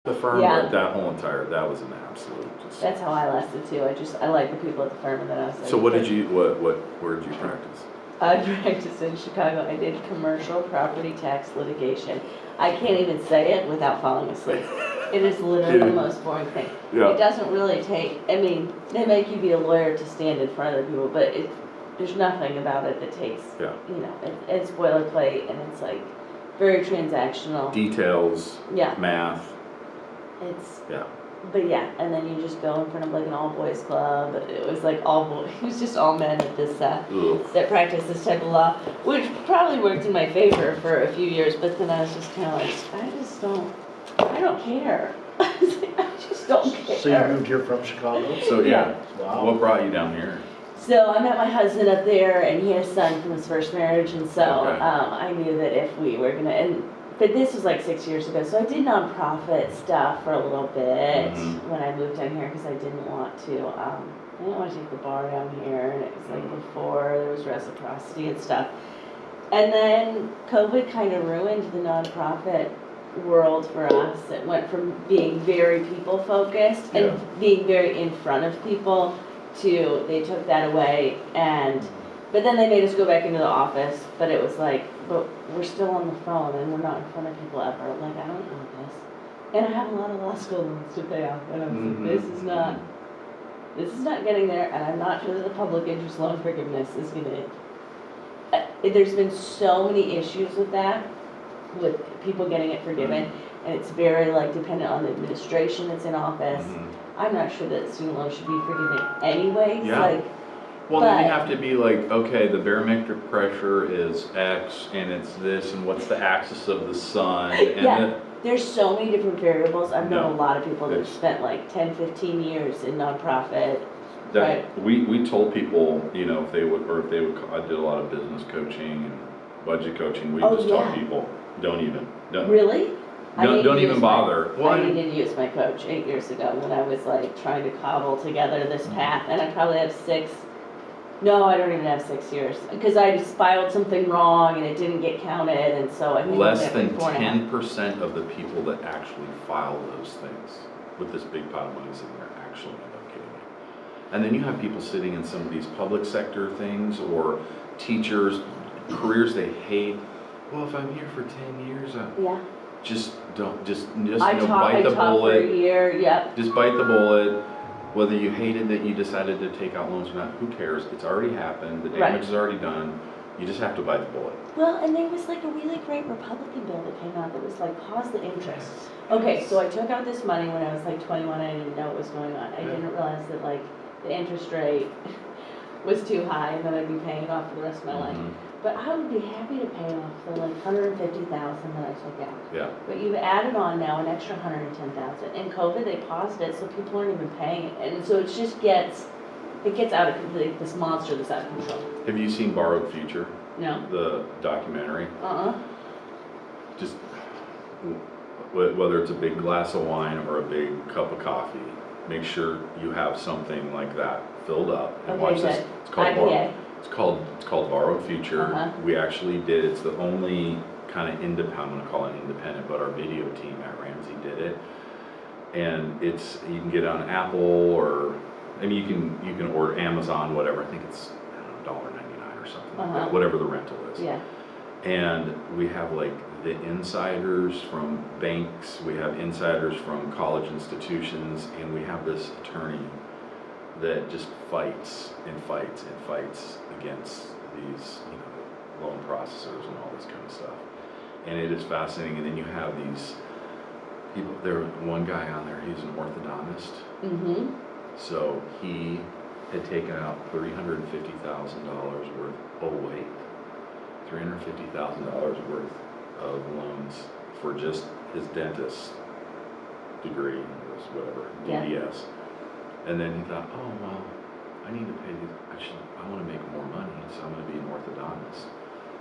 the firm, Yeah. but that was an absolute just. That's how I lasted too. I like the people at the firm, and then I was like. So where did you practice? I practiced in Chicago. I did commercial property tax litigation. I can't even say it without falling asleep. It is literally the most boring thing. Yeah. It doesn't really take, I mean, they make you be a lawyer to stand in front of the people, but there's nothing about it that takes, it's boilerplate, and it's like very transactional. Details, Yeah. math. But yeah, and then you just go in front of like an all boys club. It was like all boys, it was just all men at this, that practice this type of law, which probably worked in my favor for a few years, but then I was just kind of like, I don't care. I just don't care. So you moved here from Chicago? So yeah. Wow. What brought you down here? So I met my husband up there, and he had a son from his first marriage, and so Okay. I knew that if we were gonna, but this was like 6 years ago, so I did nonprofit stuff for a little bit when I moved down here, because I didn't want to take the bar down here, and it was like before there was reciprocity and stuff. And then COVID kind of ruined the nonprofit world for us. It went from being very people focused and being very in front of people to they took that away, but then they made us go back into the office, but it was like, but we're still on the phone and we're not in front of people ever. Like, I don't want this. And I have a lot of law school loans to pay off, and I was like, this is not getting there, and I'm not sure that the public interest loan forgiveness is gonna, there's been so many issues with that, with people getting it forgiven, and it's very like dependent on the administration that's in office. I'm not sure that student loans should be forgiven anyway. Yeah. Well, then you have to be like, okay, the barometric pressure is X, and it's this, and what's the axis of the sun? And there's so many different variables. I've known a lot of people that have spent like 10, 15 years in nonprofit. We told people, if they would, I did a lot of business coaching and budget coaching. We just tell people, don't Really? Don't even bother. I needed to use my coach 8 years ago when I was like trying to cobble together this path, and I probably have I don't even have 6 years, because I just filed something wrong and it didn't get counted, and so I think less than 10% of the people that actually file those things with this big pot of money sitting there actually end up getting it. And then you have people sitting in some of these public sector things, or teachers, careers they hate. Well, if I'm here for 10 years, just bite the bullet. For a year, Just bite the bullet. Whether you hated that you decided to take out loans or not, who cares? It's already happened. The damage is already done. You just have to bite the bullet. Well, and there was like a really great Republican bill that came out that was like, pause the interest. Okay, so I took out this money when I was like 21. I didn't know what was going on. I didn't realize that like the interest rate was too high, and then I'd be paying it off for the rest of my life. But I would be happy to pay off the like $150,000 that I took out. Yeah. But you've added on now an extra $110,000. In COVID, they paused it, so people aren't even paying it, and so it just gets out of this monster that's out of control. Have you seen Borrowed Future? No. The documentary. Just whether it's a big glass of wine or a big cup of coffee, make sure you have something like that filled up and watch this. It's called Borrowed Future. We actually did. It's the only kind of independent. I'm going to call it independent, but our video team at Ramsey did it, and you can get it on Apple, or you can order Amazon, whatever. I think it's $1.99 or something like that, whatever the rental is. Yeah. And we have like the insiders from banks, we have insiders from college institutions, and we have this attorney that just fights and fights and fights against these loan processors and all this kind of stuff. And it is fascinating. And then you have these people, one guy on there, he's an orthodontist. So he had taken out $350,000 worth, $350,000 worth of loans for just his dentist degree, whatever, DDS. And then he thought, oh, well, I need to pay these, I want to make more money, so I'm going to be an orthodontist.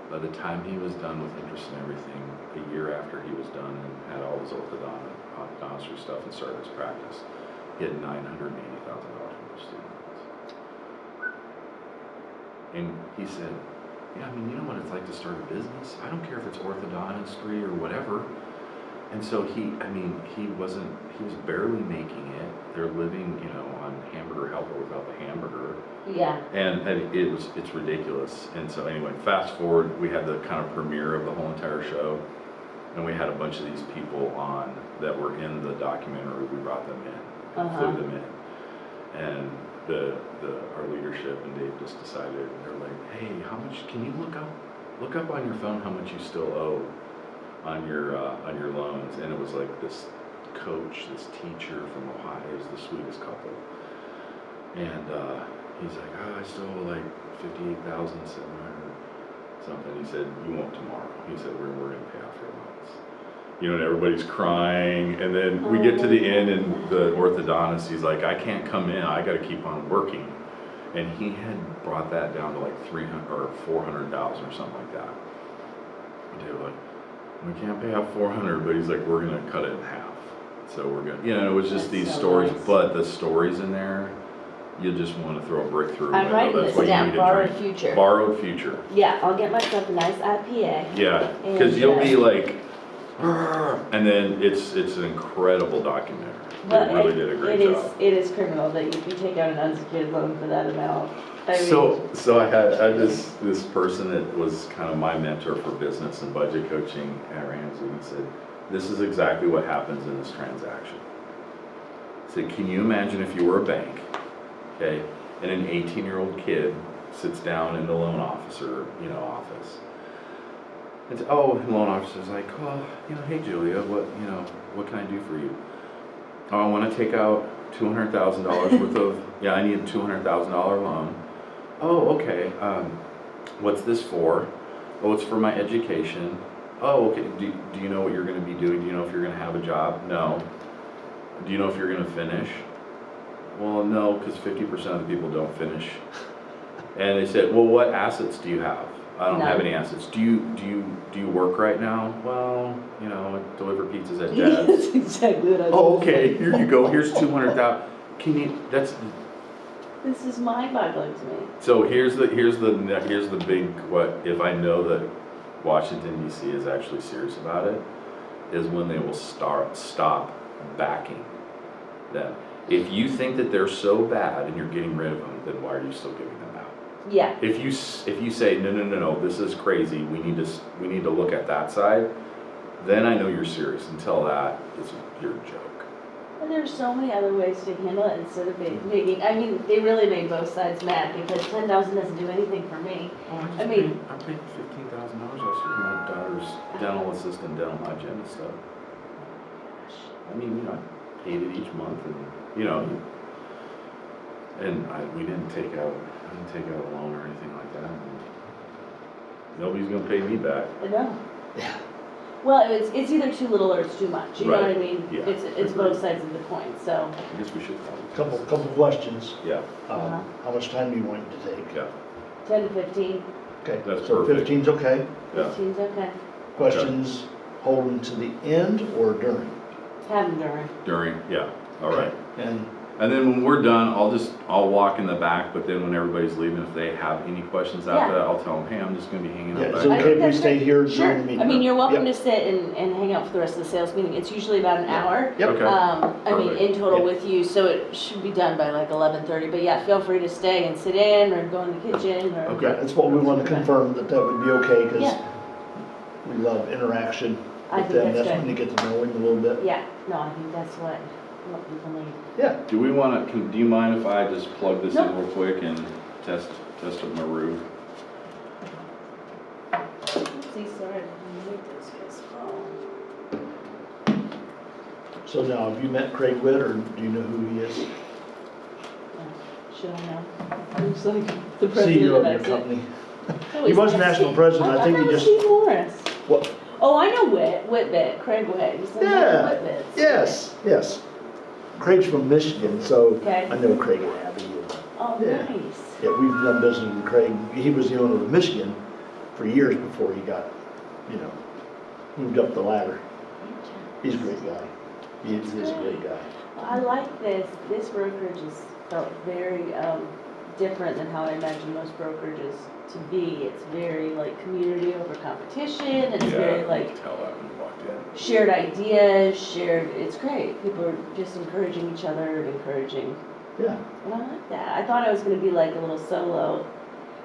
By the time he was done with interest and everything, a year after he was done and had all his orthodontistry stuff and started his practice, he had $980,000 from those student loans. And he said, you know what it's like to start a business? I don't care if it's orthodontistry or whatever. And so he was barely making it. They're living, on hamburger helper without the hamburger. Yeah. And it's ridiculous. And so anyway, fast forward, we had the kind of premiere of the whole entire show. And we had a bunch of these people on that were in the documentary. We brought them in, and flew them in. And our leadership and Dave just decided, they're like, hey, how much, can you look up on your phone how much you still owe on your loans? And it was like this coach, this teacher from Ohio, it was the sweetest couple. And he's like, I still owe like $58,700 something. He said, you won't tomorrow. He said, we're going to pay off your loans. And everybody's crying. And then we get to the end, and the orthodontist, he's like, I can't come in. I got to keep on working. And he had brought that down to like 300 or 400,000 or something like that. And they were like, we can't pay off 400, but he's like, we're going to cut it in half. So we're going to, it was just these stories, nice. But the stories in there, you just want to throw a brick through. I'm writing this down, borrowed future. Borrowed future. Yeah, I'll get myself a nice IPA. Yeah, because you'll be like, and then it's an incredible documentary. They really did a great job. It is criminal that you can take out an unsecured loan for that amount. So I had this person that was kind of my mentor for business and budget coaching at Ramsey, and he said, this is exactly what happens in this transaction. He said, can you imagine if you were a bank, okay, and an 18-year-old kid sits down in the loan officer, office. And the loan officer's like, hey Julia, what can I do for you? Oh, I want to take out $200,000 worth of, I need a $200,000 loan. Oh, okay. What's this for? Oh, it's for my education. Oh, okay. Do you know what you're going to be doing? Do you know if you're going to have a job? No. Do you know if you're going to finish? Well, no, because 50% of the people don't finish. And they said, well, what assets do you have? I don't have any assets. Do you work right now? Well, I deliver pizzas at Dad's. That's exactly what I was okay, here you go. Here's 200,000. This is mind-boggling to me. So here's the big what if I know that Washington D.C. is actually serious about it, is when they will stop backing them. If you think that they're so bad and you're getting rid of them, then why are you still giving them out? Yeah. If you say no, this is crazy, we need to look at that side, then I know you're serious. Until that, you're a joke. And there's so many other ways to handle it instead of making. They really made both sides mad because $10,000 doesn't do anything for me. I paid $15,000 last year for my daughter's dental assistant, dental hygiene and stuff. I paid it each month, and we didn't take out a loan or anything like that. Nobody's gonna pay me back. No. Yeah. Well, it's either too little or it's too much. You know what I mean? Yeah. It's both sides of the coin. So. I guess we should probably. Couple questions. Yeah. How much time do you want it to take? Yeah. 10 to 15. Okay. That's so perfect. 15's okay. Yeah. 15's okay. Questions hold them to the end or during? Have them during. During, yeah. All right. And then when we're done, I'll walk in the back, but then when everybody's leaving, if they have any questions after that, I'll tell them, hey, I'm just gonna be hanging out yeah, back. is it okay if we stay here Sure. during the meeting? I mean, you're welcome to sit and hang out for the rest of the sales meeting. It's usually about an hour. Yep. Okay. Perfect. In total with you, so it should be done by like 11:30. But yeah, feel free to stay and sit in or go in the kitchen or. Okay, that's what we want to confirm, that would be okay, because Yeah. we love interaction I with think them. that's That's good. when you get to know him a little bit. Yeah, no, I think that's what people need. Yeah. Do you mind if I just plug this Nope. in real quick and test up my roof? Oopsie, sorry, I didn't make this guy's phone. So now, have you met Craig Witt, or do you know who he is? Should I know? I'm just like the president CEO of of your Exit. company. Oh, He he's was not national Steve- president. I think he thought it was just- Steve Morris. What? Oh, I know Whitbit, Craig Witt. He's like Yeah. Whitbits. Yes. Craig's from Michigan, so Okay. I know Craig and Abby. Oh, Yeah. nice. Yeah, we've done business with Craig. He was the owner of Michigan for years before he got, moved up the ladder. He's a great guy. He is a great guy. Well, I like this. This brokerage is felt very different than how I imagine most brokerages to be. It's very like community over competition, and it's very like Tell that when you walked in. shared ideas, it's great. People are just encouraging each other and encouraging, Yeah, and I like that. I thought I was gonna be like a little solo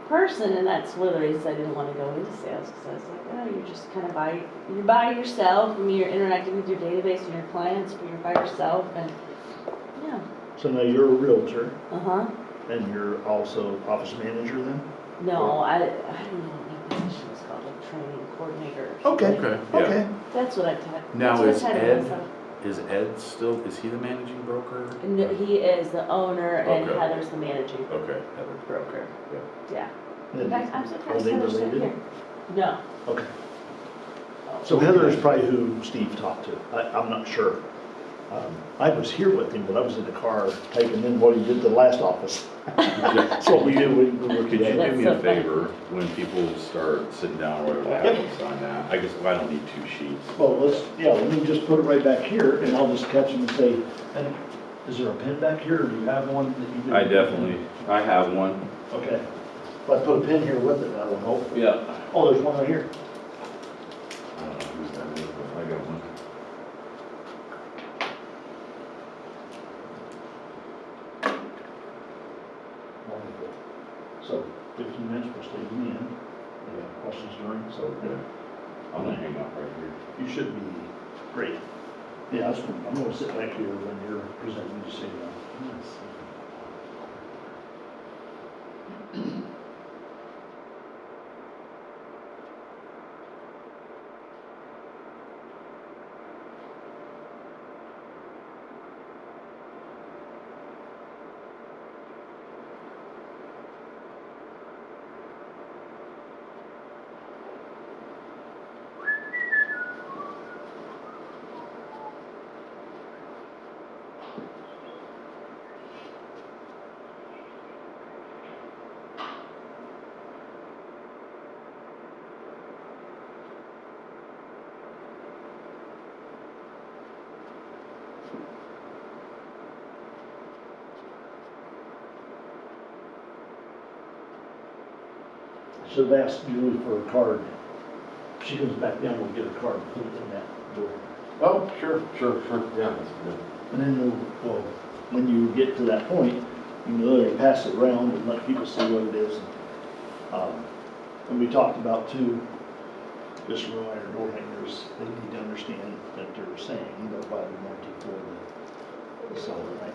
person, and that's one of the reasons I didn't want to go into sales, because I was like, oh, you're just kind of you're by yourself, and you're interacting with your database and your clients, but you're by yourself, and yeah. so now you're a realtor, Uh-huh. and you're also office manager then? No, I don't know what my position is called, like training coordinator. or Okay. something. Okay, yeah. Okay, That's what I've Now, that's is what I've Ed- titled myself. Is Ed still, is he the managing broker? And he is the owner, and Okay. Heather's the managing Okay, Heather. broker. Yeah. And In fact, I'm are surprised they Heather's still related? here. No. Okay, so Heather is probably who Steve talked to, I'm not sure. I was here with him, but I was in the car typing in what he did to the last office. That's what we do, we work Could you together. do me That's a so funny. favor, when people start sitting down or whatever, have them sign that? I guess, well, I don't need 2 sheets. Well, let me just put it right back here, and I'll just catch him and say, and is there a pen back here, or do you have one that you did? I have one. Okay. If I put a pen here with it, I don't know. Yeah. Oh, there's one right here. I don't know who's got it, but I got one. Wonderful. So 15 minutes, we'll stay in. We have questions during, so Okay. I'm gonna hang up right here. you should be great. Yeah, I'm gonna sit back here when you're presenting, just so you know. Should have asked Julie for a card. If she comes back down, we'll get a card, put it in that door. Oh, sure, yeah, that's good. And then, well, when you get to that point, you can literally pass it around and let people see what it is. And we talked about too, just real iron door hangers, they need to understand that they're saying they'll buy the warranty for the seller, right?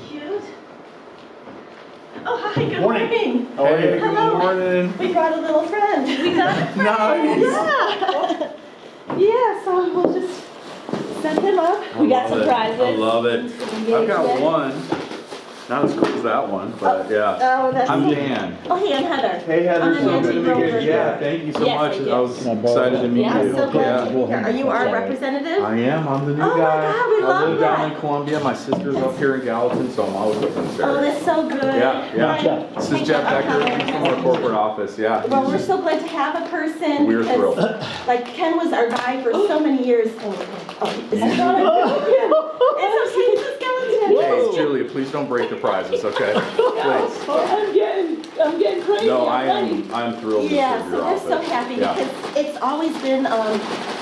Cute. Oh, hi, good Morning. morning. How are you? Hello. morning. We brought a little friend. We got a friend. Nice. Yeah. Yeah, so we'll just send him up. We got surprises. I love it. I've got one, not as cool as that one, but yeah. Oh, that's I'm Dan. Oh, hey, I'm Heather. Hey Heather, I'm so Nancy good to meet you. Rover. Yeah, thank you so Yes, much. thank you. I was excited to meet Yeah, you. So glad to Yeah. be here. Are you our representative? I am, I'm the new Oh my guy. God, we I love live down that. in Columbia, my sister's up here in Gallatin, so I'm always up in this Oh, area. that's so good. Yeah, yeah. Right. This is Thank Jeff you. Becker, he's from our corporate office, yeah. Well, we're so glad to have a person. We're because, thrilled. Like, Ken was our guy for so many years. Oh, is it not a It's okay, it's a skeleton. Hey, Julia, please don't break the prizes, okay? Please. I'm getting crazy. No, I'm thrilled to Yeah, serve so your we're office. so happy Yeah. because it's always been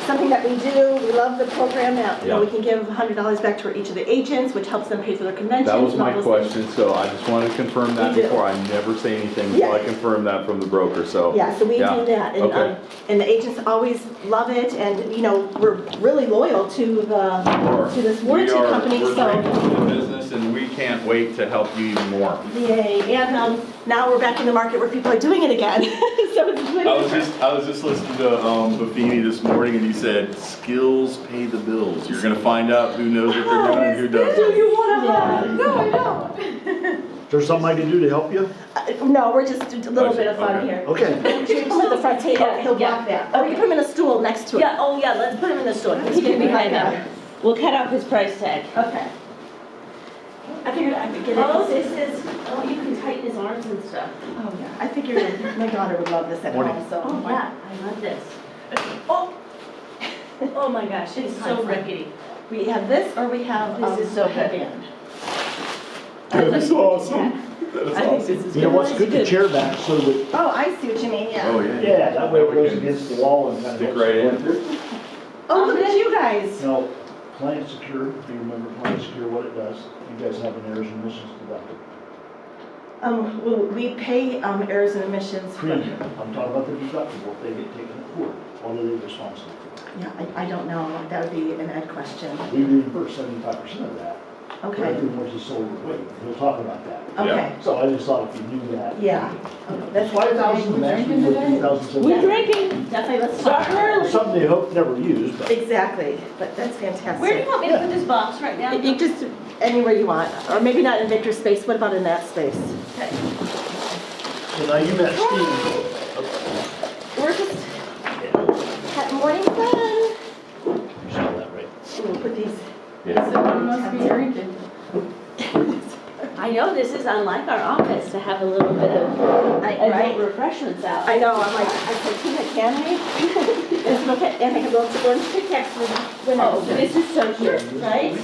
something that we do. We love the program that, Yeah. we can give $100 back to each of the agents, which helps them pay for their conventions. That was and all my those question, so I just wanted to confirm that We do. before I never say anything until I Yeah. confirm that from the broker, so. things. Yeah, so we Yeah. do that. And, Okay. and the agents always love it. And, we're really loyal to this warranty company. We're So, grateful for the business and we can't wait to help you even more. yay. And now we're back in the market where people are doing it again. So it's good. I was just listening to Buffini this morning and he said, skills pay the bills. You're gonna find out who knows what they're doing and who Do doesn't. you want to? Yeah. No, I don't. Is there something I can do to help you? No, we're just a little bit of fun Okay. here. Okay. You can put him at the front table, he'll block that. Or we can put him in a stool next to it. Yeah, oh yeah, let's Put him in the stool. He can be behind them. We'll cut off his price tag. Okay. I figured I could get it. Oh, this is, you can tighten his arms and stuff. Oh, yeah. I figured my daughter would love this at Morning. home, so. Oh, yeah, I love this. Oh, oh my gosh, it's so rickety. We have this or we have This is so a good. headband. That is awesome. That is I think awesome. this is You know, good. what's good, the chair back so that, Oh, I see what you mean, yeah. Oh, yeah. yeah, that way it we goes can against the wall and kind of. Stick right in. Oh, look at you guys. No, Planet Secure, if you remember Planet Secure, what it does, you guys have an errors and emissions deductible. We pay errors and omissions. Premium, I'm talking about the deductible, if they get taken to court, what are they responsible for? Yeah, I don't know. That would be an Ed question. We reimburse 75% of that. For Okay, everything which is sold or weight, we'll talk about that. okay, So I just thought if you knew that. yeah. Okay, That's 5,000, the maximum was We're 2,700. drinking. Definitely, let's talk. Start early. Something they hope never use, but. Exactly, but that's fantastic. Where do you want me to put this box right now? You just, anywhere you want, or maybe not in Victor's space, what about in that space? So now you met Steve. We're just, Had morning fun. You saw that, right? We'll put these. Someone must be drinking. I know this is unlike our office to have a little bit of Right. adult refreshments out. I know, I'm like, I said, Tina, can we? It's okay, and I have lots Tic Tacs with Oh, winners, this is so cute. right?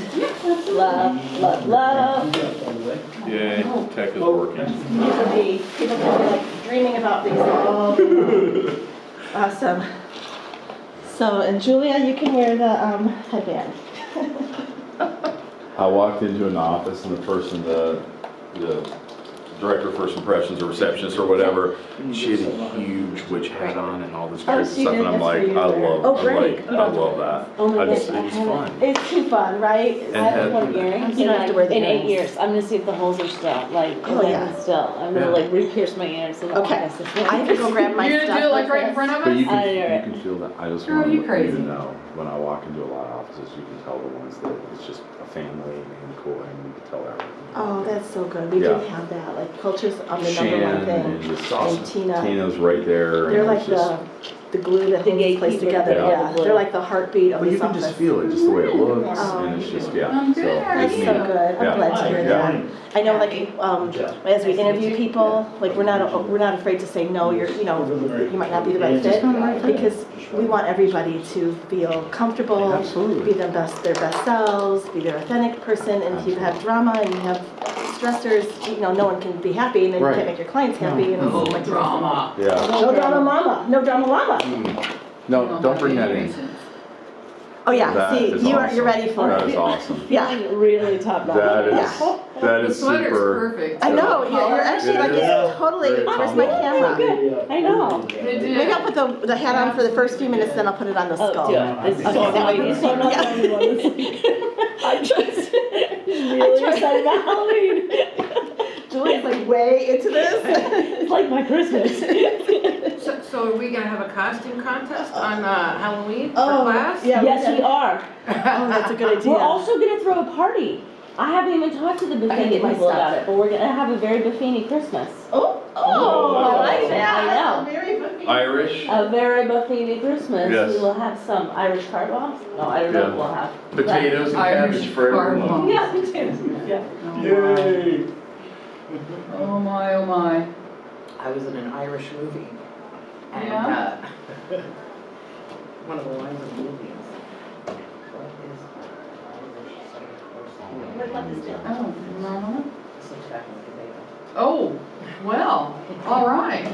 Love, love, love. Yay, tech is working. These will be, people can be like dreaming about these all day long. Awesome. So, and Julia, you can wear the headband. I walked into an office and the person, the director of first impressions or receptionist or whatever, she had a huge witch hat on and all this Oh, crazy she stuff, did? and I'm That's like, for you I there. love, Oh, I'm great. like, I love that. Oh my I just, goodness, it was I fun. It's too fun, right? I haven't worn And earrings You in don't have to wear the in 8 earrings. years. I'm gonna see if the holes are still, like, Oh, yeah. still. I'm gonna Yeah. like re-pierce my ears in the Okay. office. I have to go grab my You're stuff. gonna do it like right in this. front of But you us? I can, know you it. can feel that, I just Girl, want you you crazy. to know, when I walk into a lot of offices, you can tell the ones that it's just a family and cool, and you can tell everything. Oh, that's so good. We do Yeah. have that, like culture's the number one Shan thing. and the sauce, And Tina. Tina's right there. They're and like it's just- the glue that The holds this place gatekeeper. together, Yeah. yeah. They're like the heartbeat of Well, you this can office. just feel it, just the way it looks, Oh. and it's just, yeah. I'm so good. How are That's it's so neat. good. I'm Yeah. glad to hear Yeah. that. I know, like, as we interview people, like, we're not afraid to say, no, you might not be the right fit, because we want everybody to feel comfortable, Absolutely. be their best selves, be their authentic person, and if you have drama and you have stressors, no one can be happy, and then you Right. can't make your clients happy, and Oh, it's like, drama. Yeah. no drama mama, no drama mama. No, don't bring that in. Oh, yeah, That see, is you're awesome. ready for That it. is awesome. Yeah, Feeling really top notch. That is, Yeah. that The is sweater's super. perfect. I know, you're actually like, Yeah. totally, Very where's my calm. camera? Good. I know. They do. Maybe I'll put the hat on for the first few minutes, then I'll put it on the Oh, skull. do it. This is Okay, so that way funny. So not the only one that's like, I'm just really excited about Halloween. Julie's like way into this. It's like my Christmas. So are we gonna have a costume contest on Halloween for Oh, class? yeah. Yes, we are. Oh, that's a good idea. We're also gonna throw a party. I haven't even talked to the gotta Buffini get my people stuff. about it, but we're gonna have a very Buffini Christmas. Oh, I like that. I know. Very funny. Irish, A very Buffini Christmas. Yes. We will have some Irish card bombs. No, I don't know Yeah. what we'll have. potatoes and Irish cabbage for everyone. cardboard. Yeah, potatoes. Yeah. Yay! Oh my, oh my. I was in an Irish movie. And, Yeah? one of the lines of the movie is, what is Irish? What about this deal? Oh, no. This looks back like a potato. Oh, well, all right.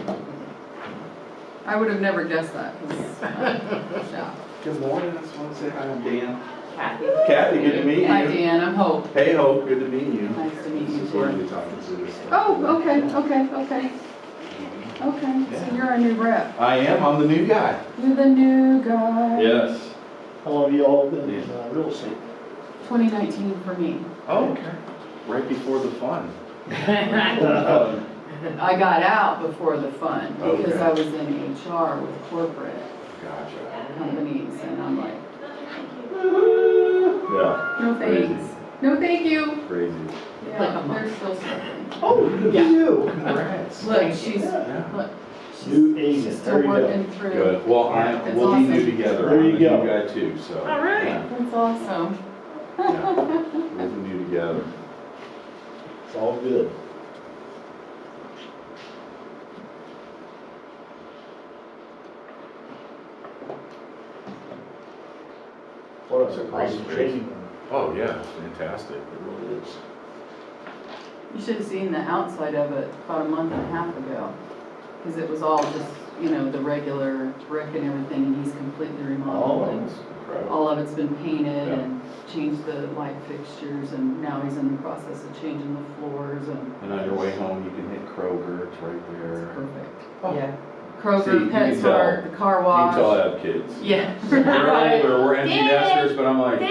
I would have never guessed that. 'Cause, yeah. Good morning, I just want to say hi, I'm Dan. Kathy. Kathy, good to meet Hi, you. Dan, I'm Hope. Hey, Hope, good to meet you. Nice to meet you, Sorry Dan. to be talking to this. Oh, okay. Okay, so you're our new rep. I am, I'm the new guy. You're the new guy. Yes. How long have you all been in real estate? 2019 for me. Oh, okay. Right before the fun. I got out before the fun because Okay. I was in HR with corporate Gotcha. companies, and I'm like, Yeah, no thanks. No, thank you. crazy. Yeah, they're still struggling. Oh, look at you! Congrats. Look, she's, Yeah. look, New she's agent, still there you go. working through. Good. Well, That's we'll be new awesome. together. There you I'm a go. new guy too, so. All right. Yeah, That's awesome. yeah. We'll be new together. It's all good. What It's a across awesome the street. training. Oh, yeah, fantastic, it really is. You should have seen the outside of it about a month and a half ago, because it was all just, you know, the regular brick and everything, and he's completely remodeled. and It's incredible. All of it's been painted Yeah. and changed the light fixtures, and now he's in the process of changing the floors, and And on your way home, you can hit Kroger, it's right it's there. perfect. Oh. Yeah. See, you Kroger, can PetSmart, the car You wash. can tell I have kids. Yeah. They're Right. older, we're empty Dad! nesters, but I'm like, Dad,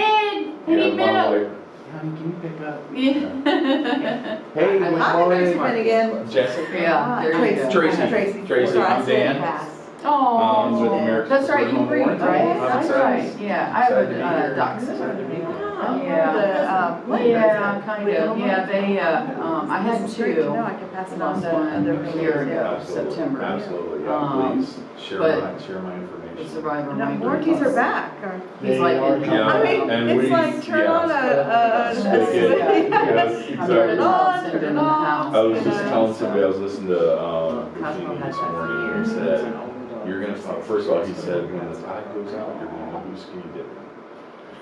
yeah, any but I'm milk? like, honey, can you pick up? Yeah. Hey, I good like morning. again. Jessica. Yeah, there you go. Tracy, I'm Dan. Oh, with American that's right, you Suburban breed, Warranty. right? I'm That's excited. right, yeah, I have Excited to be a here. dachshund. Yeah. Yeah, kind of, yeah, they, I had two. I can pass it on Lost to one other a people. year ago, Absolutely, September. Absolutely, yeah, Um, please, share but my The information. survivor And might the be warranties are close. back. He's They like, are in- Yeah, I mean, and it's we- like turn yeah. on a Spigot. Yes, I've heard it exactly. all sent in the house. I was you just know, telling so- somebody, I was listening to, Cosmo Virginia has this that for morning, and years. he said, you're gonna, first of all, he said, when the tide goes out, you're gonna know who's skinny dipping.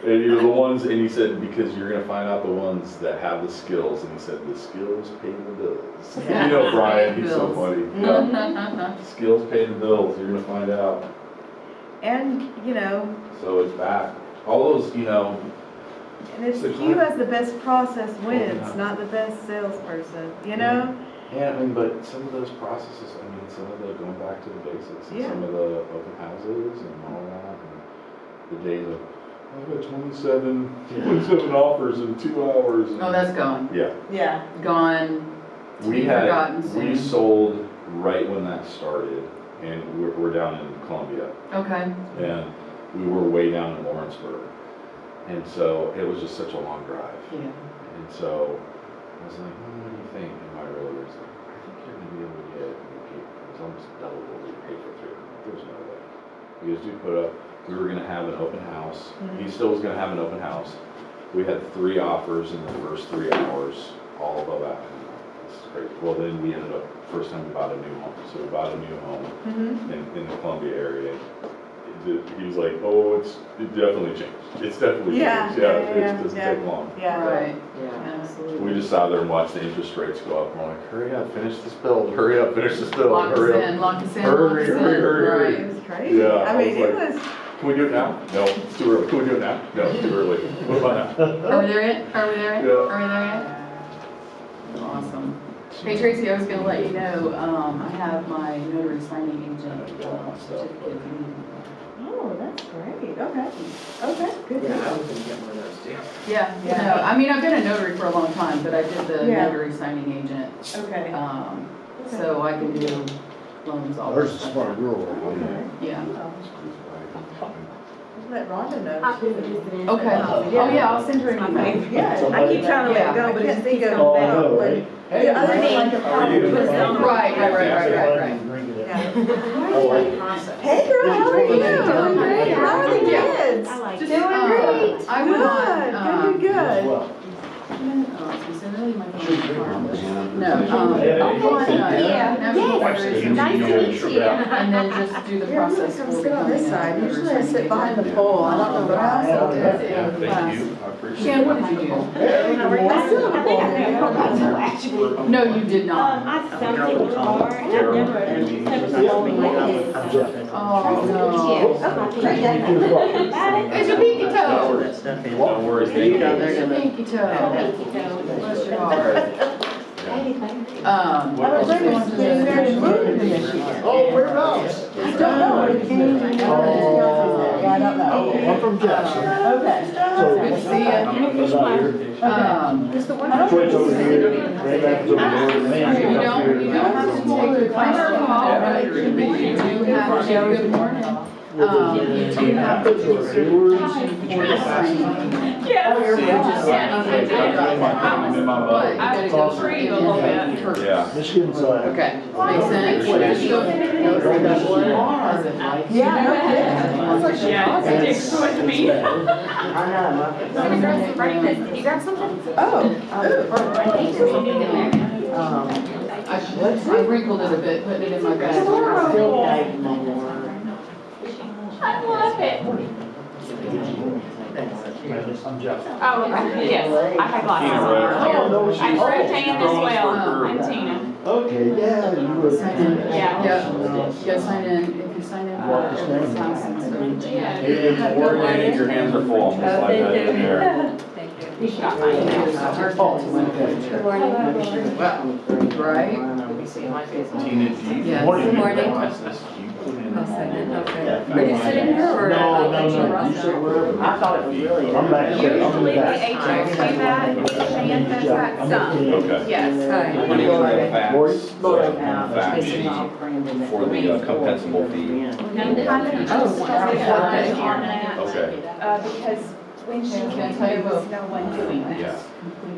And you're the ones, and he said, because you're gonna find out the ones that have the skills, and he said, the skills pay the bills. You know, Brian, he's so Bills. funny. Yeah. Skills pay the bills, you're gonna find out. And, you know, So it's back. All those, you know, and it's The you client- as the best process wins, yeah. not the best salesperson, you know? yeah, I mean, but some of those processes, I mean, some of the going back to the basics, and Yeah. some of the open houses and all that, and the days of, I've got 27 offers in 2 hours. and- Oh, that's gone, Yeah, Yeah. gone, to we be forgotten had, soon. we sold right when that started, and we're down in Columbia, Okay, and we were way down in Lawrenceburg. And so it was just such a long drive. yeah. And so I was like, what do you think? And my realtor was like, I think you're gonna be able to get, it was almost double what we paid for 3. There's no way. He goes, dude, put up, we were gonna have an open house. He still was gonna have an open house. We had 3 offers in the first 3 hours, all above that. This is crazy. Well, then we ended up, first time we bought a new home. So we bought a new home in the Columbia area. He was like, oh, it definitely changed. It's definitely Yeah, changed. yeah, It doesn't yeah. take long. Yeah. Right, Yeah. absolutely. We just sat there and watched the interest rates go up. And we're like, hurry up, finish this build. Hurry up, finish this build. Lock us Hurry in, up. lock us in, Hurry, lock us in, hurry, hurry, right. It was crazy. Yeah, I I mean, was it like- was, Can we do it now? No, it's too early. Can we do it now? No, it's too early. What about now? Are we there yet? Are we there yet? Yeah. Are we there yet? Awesome. Hey Tracy, I was gonna let you know, I have my notary signing agent certificate. Oh, that's great, okay, okay, good. Yeah, deal. was gonna get one of those too. Yeah, Yeah. no, I mean, I've been a notary for a long time, but I did the Yeah. notary signing agent, Okay. so I can do loans all. There's a smart girl right there. Yeah, Let Rhonda know too. okay, oh yeah, I'll send her an email. Yeah, I keep trying to let it go, but it's think of, Oh, I know, like, right? the other thing, like a problem was down. Right. Yeah. Oh, Hey girl, how are you? Doing great. How are the Yeah. kids? Just, Doing great. I would want, Good. well. No, I want, Yeah. nice to meet you. And then just do the Yeah, I'm gonna process come for sit on this becoming a side. notary Usually I sit signing behind the agent. pole. I don't know what else I'll do. Yeah, thank you. I appreciate Shan, it. what did you do? Hey, good morning. I still have a pole. No, you did not. I stumped it before, and I've never told me like this. I'm Jeff. Oh, no. It's a pinky toe. Don't worry, thank you. It's a pinky toe. Bless your heart. What else? Getting very moved in Michigan. Oh, whereabouts? I don't know. Yeah, I don't know. Oh, I'm from Jackson. Okay. So, Good to see you. I was out here. Just the one. Troy's over here, Ray Rapids over there, man, You he's up don't here. have to take the class call, but you do have to, good morning. You do have to do a certification for the signing. Yeah. So you just sign it, but you gotta go through it a little bit. Yeah. Michigan's, Okay, makes sense. Just go- Yeah, no kidding. I was like, You grab something? Oh. I wrinkled it a bit, putting it in my bag. I love it. I'm Jeff. Oh, okay. Yes, I had glasses Tina on. Rhodes. no, I'm she's- Rotan as well. Oh. I'm Tina. Okay, yeah, you were. Sign in. Yeah. Yeah, sign in, if you sign in for everybody's license and everything. Hey, good morning, your hands are full, I'm gonna slide that in there. You got mine now. Right? Let me see my face. Tina, do you? Yes. Morning. Good morning. realize this? You put in- Are you sitting here or? No, you sit wherever. I thought it was really. I'm back there. I'm Usually the back. HOC that, Shan does that some. Okay. Yes. I'm gonna go to the facts, Lori? fact sheet for the compensable fee. Okay. Because when she Can I came, tell you there was what? no one doing Yeah, this.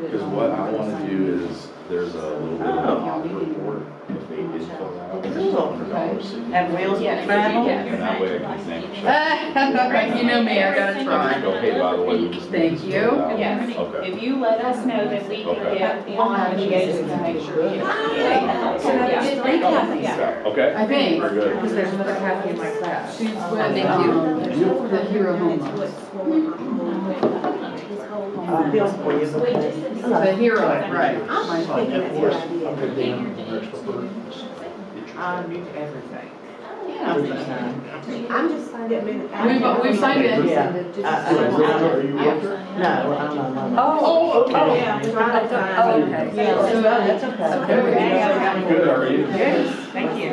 because what I wanna do is, there's a little bit of an audit report, if they did fill out, there's $100 Have wheels Yes. to travel? and that way I can thank you. You know me, I gotta I try. just go, hey, by the way, we just. Thank need this you. filled out. Yes. Okay. If you let us know, then we can Okay. get on obligations to make sure you. Okay. I think. Very good. Because there's another Kathy in my class. She's with, the Hero Home. Feels for you. The Hero, right. My fault. Of course, I'm good damn commercial for. I knew everything. I'm just finding. We've signed it. Yeah. Are you working? No. Oh, okay. Yeah. Oh, okay. So that's okay. Good, how are you? Thank you.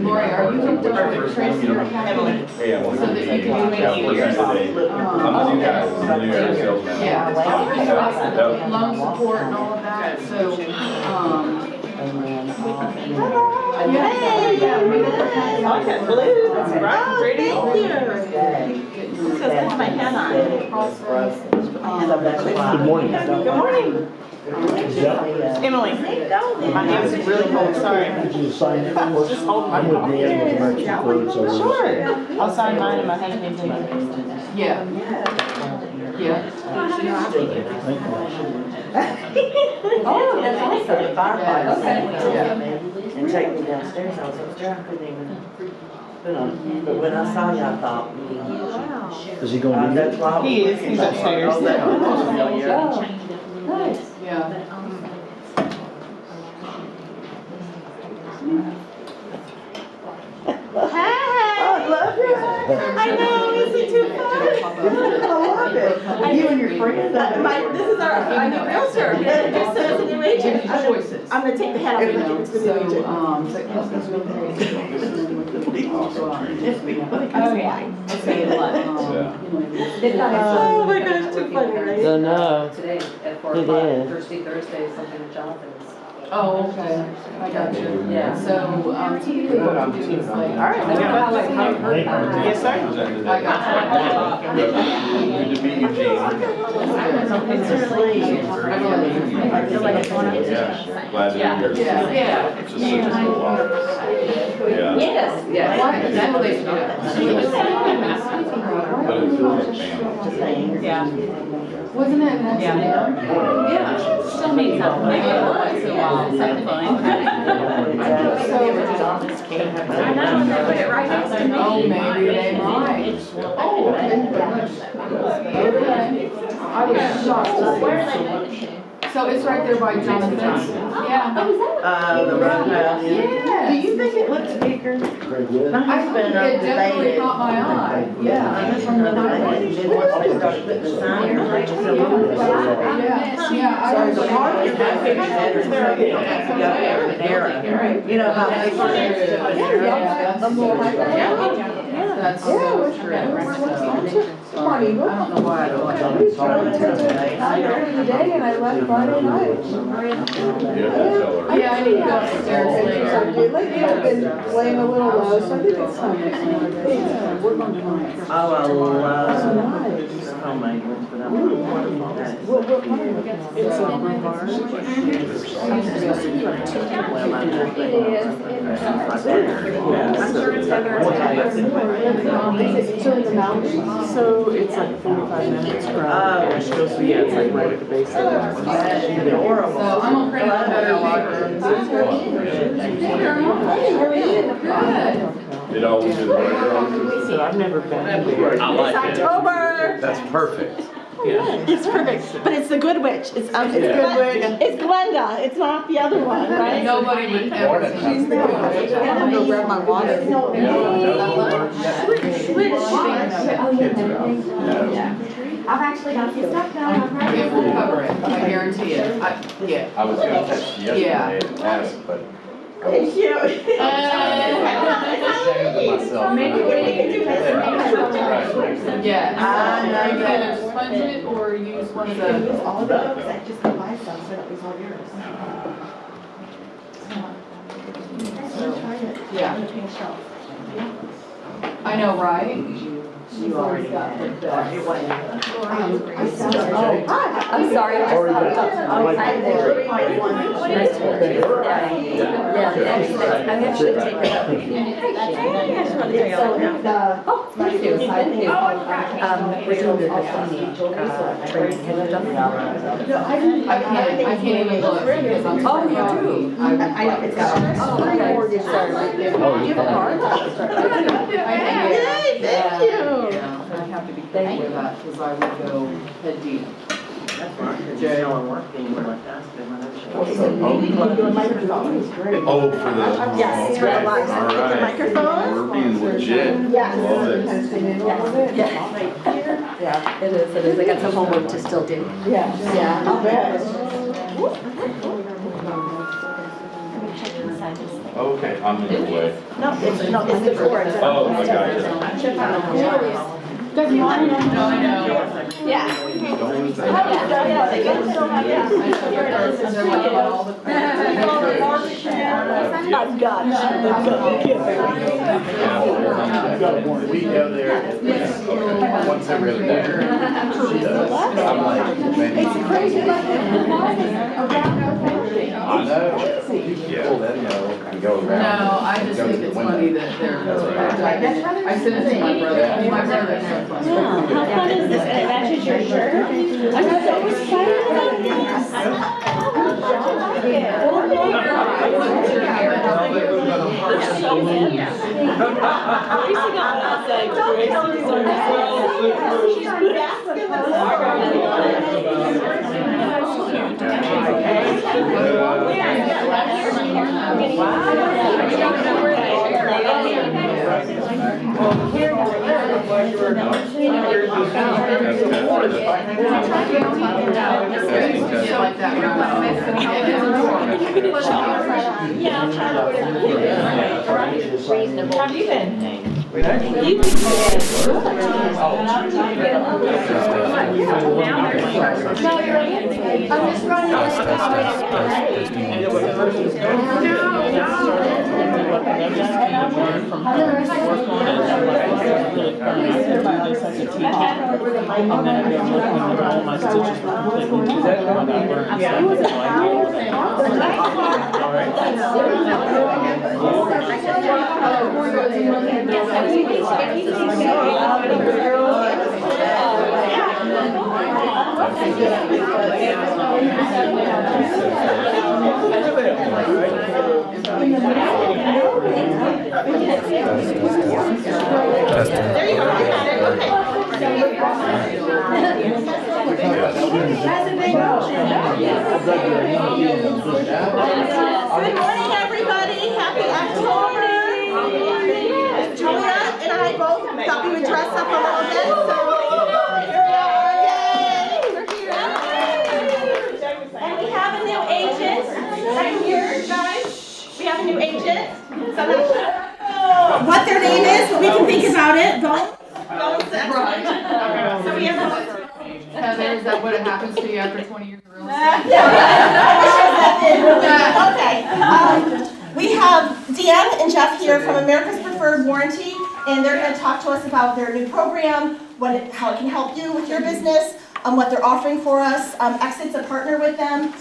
Lori, are you hooked up with Tracy or Emily. Hey, I want So to that thank you can yeah, do for it that today. I'm the new guy, I'm the new guy sales manager. Yeah. Loan support and all of that, so, Okay, blue, right, pretty. Thank you. So that's my hat on. process. Good morning. Good morning. Jeff? Emily. My hands are really cold, sorry. Did you sign it? I'm with Just hold my coffee. Dan with Emergency Code, so. Sure. I'll sign mine and my husband's in. Yeah. Yeah. Thank Oh, that's awesome. Firefighters. Okay. Yeah. And take me downstairs, I was upstairs, I couldn't even put on, but when I saw you, I thought, you. Is he going to be that's here? why. I was He is, looking he's for- upstairs. Oh, that was familiar. Yeah. I love it. I know, isn't it too fun? I love it. You and your friend. This is our new realtor, just so as a new agent. Choices. I'm gonna take the hat off and give it to the new So, agent. so it comes with Oh, yeah. Okay, what? Oh my gosh, too funny, right? No, Today at 4 It o'clock, is. Thursday, something with Jonathan's. Oh, okay, I got you. Yeah. So, typically what we do is like. All right. I don't know how like how it works. Yes, sir. I got you. Good to meet you, Jane. It's a sleeve. I feel like it's one of the. Yeah, glad to hear. Yeah. It's just such a cool office. Yeah, Yes, yes. What? That's what they but it feels like family too. Yeah. Wasn't it next Yeah. door? Yeah. Still need something, maybe once in a while, something fun. I know, and they put it right next to me. Oh, maybe they might. Oh, okay. I was shocked. Where are they moving to? So it's right there by Jonathan's? Yeah. The road path, yeah. Yes. Do you think it looks bigger? Very good. My I husband it definitely debated. caught my eye, yeah. From the highway, then once they started putting the sign, everything was so long. Yeah, I So was the hard is that picture better, so you don't have to go there and there. You know, about pictures and That's so true. I don't know why I don't like Today and I left Friday night. Yeah, tell her. Yeah, I need to go upstairs later. Lately I've been laying a little low, so I think it's time. Yeah, we're going to mine. Oh, I love homemade ones, but I'm not one of that. What part? It's a bar. Well, I know they are. I'm sure it's Heather. They said it's during the So it's like 45 minutes from Nashville, so yeah, it's like right at the base of So I'm gonna print out better paper. It always is right. So I've never been there. It's October. That's perfect. It's perfect, but it's the Good Witch. It's Good Witch. It's Glenda. It's not the other one, right? Nobody would ever say she's the I'm gonna go grab my water. I've actually got some stuff done. It will cover it, I guarantee it. Yeah. I was gonna text you yesterday and ask, but. Thank you. Maybe we can do this. Yeah. Are you gonna sponge it or use one of the? All of those, I just go buy some, so that was all yours. Yeah. I know, right? You already got the best. I'm sorry. Nice to meet you. I'm actually taking it. Oh, thank you. We're doing the training. Have you done that? I can't even look because I'm. Oh, you do? I it's got. Oh, okay. Sorry. Do you have a card? Yay, thank you. Yeah, I have to be careful with that because I would go head deep. Jail and work anywhere like that. Oh, for the. Yes, for the live. All right. The microphone? We're being legit. Yes. Love it. Yeah, it is. I got some homework to still do. Yeah, I'll bet. Okay, I'm in the way. No, it's the cord. Oh, I got it. Good morning. No, I know. Yeah. Don't lose that. They get so much. I've got We go there once every other day. She does. I'm like, maybe. I know. Yeah. Pull that, and go around. No, I just think it's funny that they're, I sent it to my brother. My brother's so funny. Yeah, how fun is this? And it matches your shirt? I'm so excited about this. How have you been? I'm just running. Good morning, everybody. Happy October. Julia and I both thought we would dress up a little bit, so here we are. Yay! We're here. And we have a new agent right here, guys. We have a new agent. So I'm not sure what their name is, but we can think about it. Don't say. So we have Heather, is that what happens to you after 20 years of real estate? Okay. We have Deanne and Jeff here from America's Preferred Warranty, and they're going to talk to us about their new program, how it can help you with your business, what they're offering for us. Exit's a partner with them.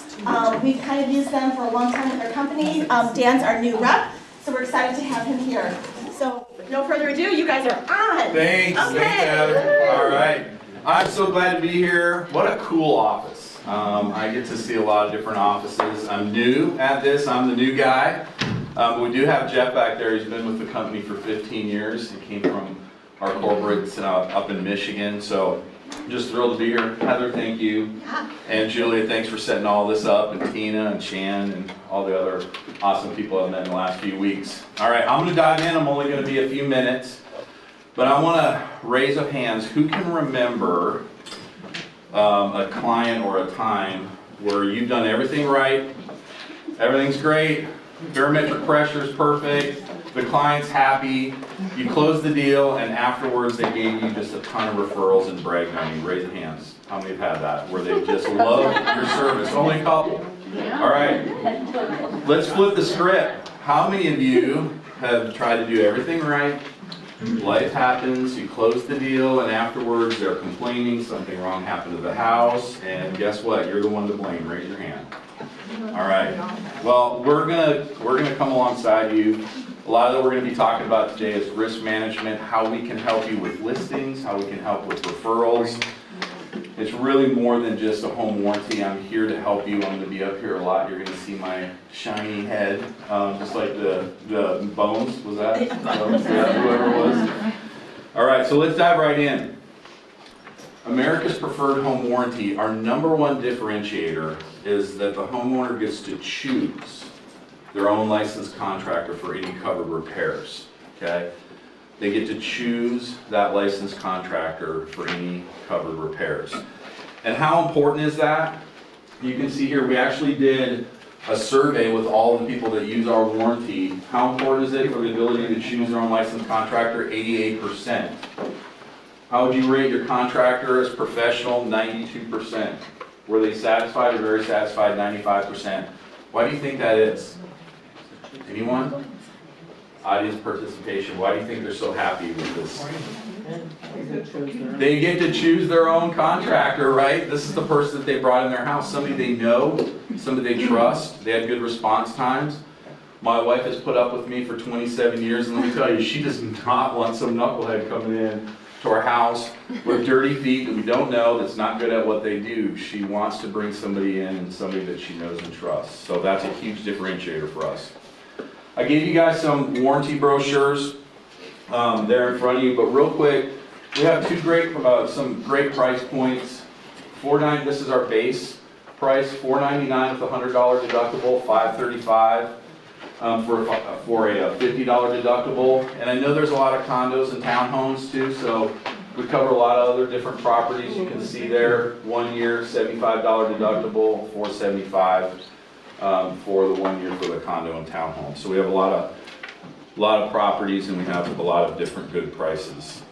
We've kind of used them for a long time with our company. Dan's our new rep, so we're excited to have him here. So with no further ado, you guys are on. Thanks, Okay. thanks, Heather. All right. I'm so glad to be here. What a cool office. I get to see a lot of different offices. I'm new at this. I'm the new guy. We do have Jeff back there. He's been with the company for 15 years. He came from our corporates up in Michigan. So just thrilled to be here. Heather, thank you. And Julia, thanks for setting all this up. And Tina and Shan and all the other awesome people I've met in the last few weeks. All right, I'm going to dive in. I'm only going to be a few minutes. But I want to raise up hands. Who can remember a client or a time where you've done everything right, everything's great, barometric pressure is perfect, the client's happy, you close the deal, and afterwards they gave you just a ton of referrals and bragged on you? Raise your hands. How many have had that? Where they just love your service? Only a couple. All right. Let's flip the script. How many of you have tried to do everything right? Life happens, you close the deal, and afterwards they're complaining something wrong happened to the house, and guess what? You're the one to blame. Raise your hand. All right. Well, we're gonna come alongside you. A lot of what we're going to be talking about today is risk management, how we can help you with listings, how we can help with referrals. It's really more than just a home warranty. I'm here to help you. I'm going to be up here a lot. You're going to see my shiny head, just like the Bones. Was that? Bones? Yeah, whoever it was. All right, so let's dive right in. America's Preferred Home Warranty, our #1 differentiator is that the homeowner gets to choose their own licensed contractor for any covered repairs, okay? They get to choose that licensed contractor for any covered repairs. And how important is that? You can see here, we actually did a survey with all the people that use our warranty. How important is it for the ability to choose their own licensed contractor? 88%. How would you rate your contractor as professional? 92%. Were they satisfied or very satisfied? 95%. Why do you think that is? Anyone? Audience participation. Why do you think they're so happy with this? They get to choose their own contractor, right? This is the person that they brought in their house. Somebody they know, somebody they trust. They had good response times. My wife has put up with me for 27 years, and let me tell you, she does not want some knucklehead coming in to our house with dirty feet that we don't know, that's not good at what they do. She wants to bring somebody in, and somebody that she knows and trusts. So that's a huge differentiator for us. I gave you guys some warranty brochures there in front of you, but real quick, we have some great price points. This is our base price, $499 with a $100 deductible, $535 for a $50 deductible. And I know there's a lot of condos and townhomes too, so we cover a lot of other different properties. You can see there, 1 year, $75 deductible, $475 for the 1 year for the condo and townhome. So we have a lot of properties, and we have a lot of different good prices.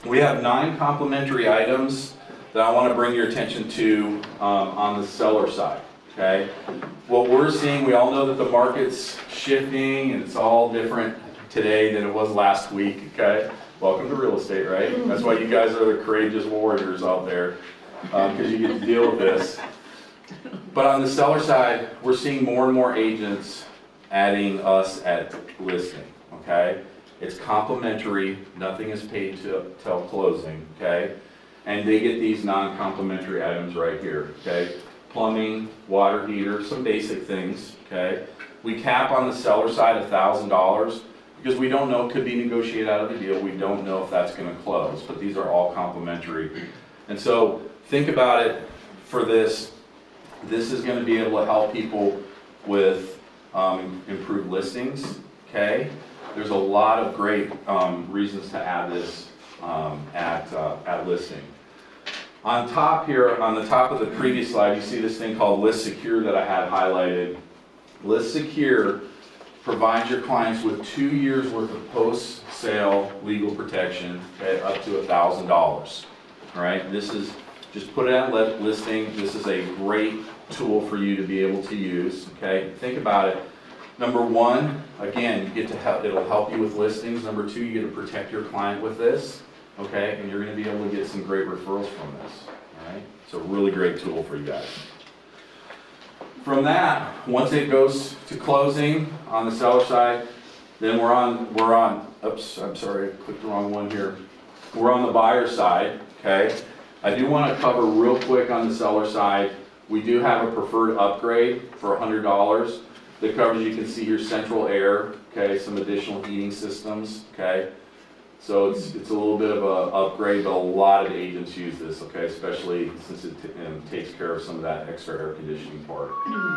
We have 9 complimentary items that I want to bring your attention to on the seller side. Okay, what we're seeing, we all know that the market's shifting and it's all different today than it was last week. Okay, welcome to real estate, right? That's why you guys are the courageous warriors out there, because you get to deal with this. But on the seller side, we're seeing more and more agents adding us at listing. Okay, it's complimentary, nothing is paid till closing. Okay, and they get these non-complimentary items right here. Okay. Plumbing, water heater, some basic things, okay? We cap on the seller side $1,000 because we don't know, it could be negotiated out of the deal. We don't know if that's gonna close, but these are all complimentary. And so think about it for this. This is gonna be able to help people with improved listings, okay? There's a lot of great reasons to add this at listing. On top here, on the top of the previous slide, you see this thing called List Secure that I had highlighted. List Secure provides your clients with 2 years worth of post-sale legal protection at up to $1,000. All right, this is, just put it at listing. This is a great tool for you to be able to use, okay? Think about it. Number one, again, you get to help, it'll help you with listings. Number two, you get to protect your client with this. Okay, and you're going to be able to get some great referrals from this. All right, so really great tool for you guys. From that, once it goes to closing on the seller side, Then we're on, oops, I'm sorry, I clicked the wrong one here. We're on the buyer side, okay? I do want to cover real quick on the seller side. We do have a preferred upgrade for $100. The coverage, you can see here, central air, okay, some additional heating systems, okay? So it's a little bit of a upgrade, but a lot of agents use this, okay, especially since it takes care of some of that extra air conditioning part.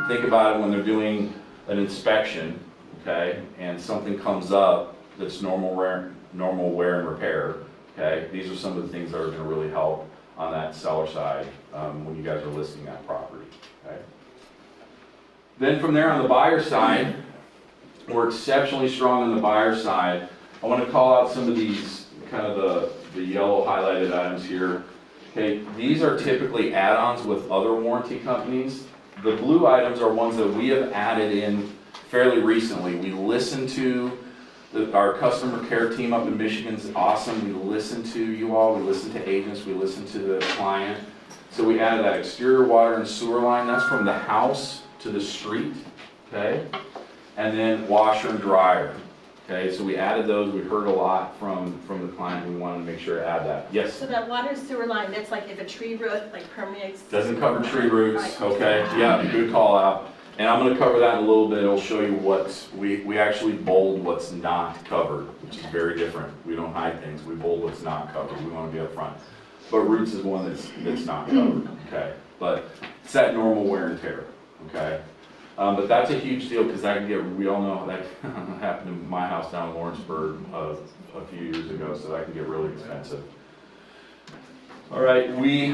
Think about it when they're doing an inspection, okay, and something comes up that's normal wear and repair, okay? These are some of the things that are going to really help on that seller side when you guys are listing that property, okay? Then from there on the buyer side, we're exceptionally strong on the buyer side. I want to call out some of these, kind of the yellow highlighted items here. Okay, these are typically add-ons with other warranty companies. The blue items are ones that we have added in fairly recently. We listen to our customer care team up in Michigan is awesome. We listen to you all, we listen to agents, we listen to the client. So we added that exterior water and sewer line. That's from the house to the street, okay? And then washer and dryer. Okay, so we added those. We heard a lot from the client. We wanted to make sure to add that. Yes? So that water sewer line, that's like if a tree root like permeates? Doesn't cover tree roots, okay? Yeah, good call out. And I'm going to cover that in a little bit. It'll show you what, we actually bold what's not covered, which is very different. We don't hide things. We bold what's not covered. We want to be upfront. But roots is one that's not covered, okay? But it's that normal wear and tear, okay? But that's a huge deal because that can get, we all know that happened in my house down in Lawrenceburg a few years ago, so that can get really expensive. All right, we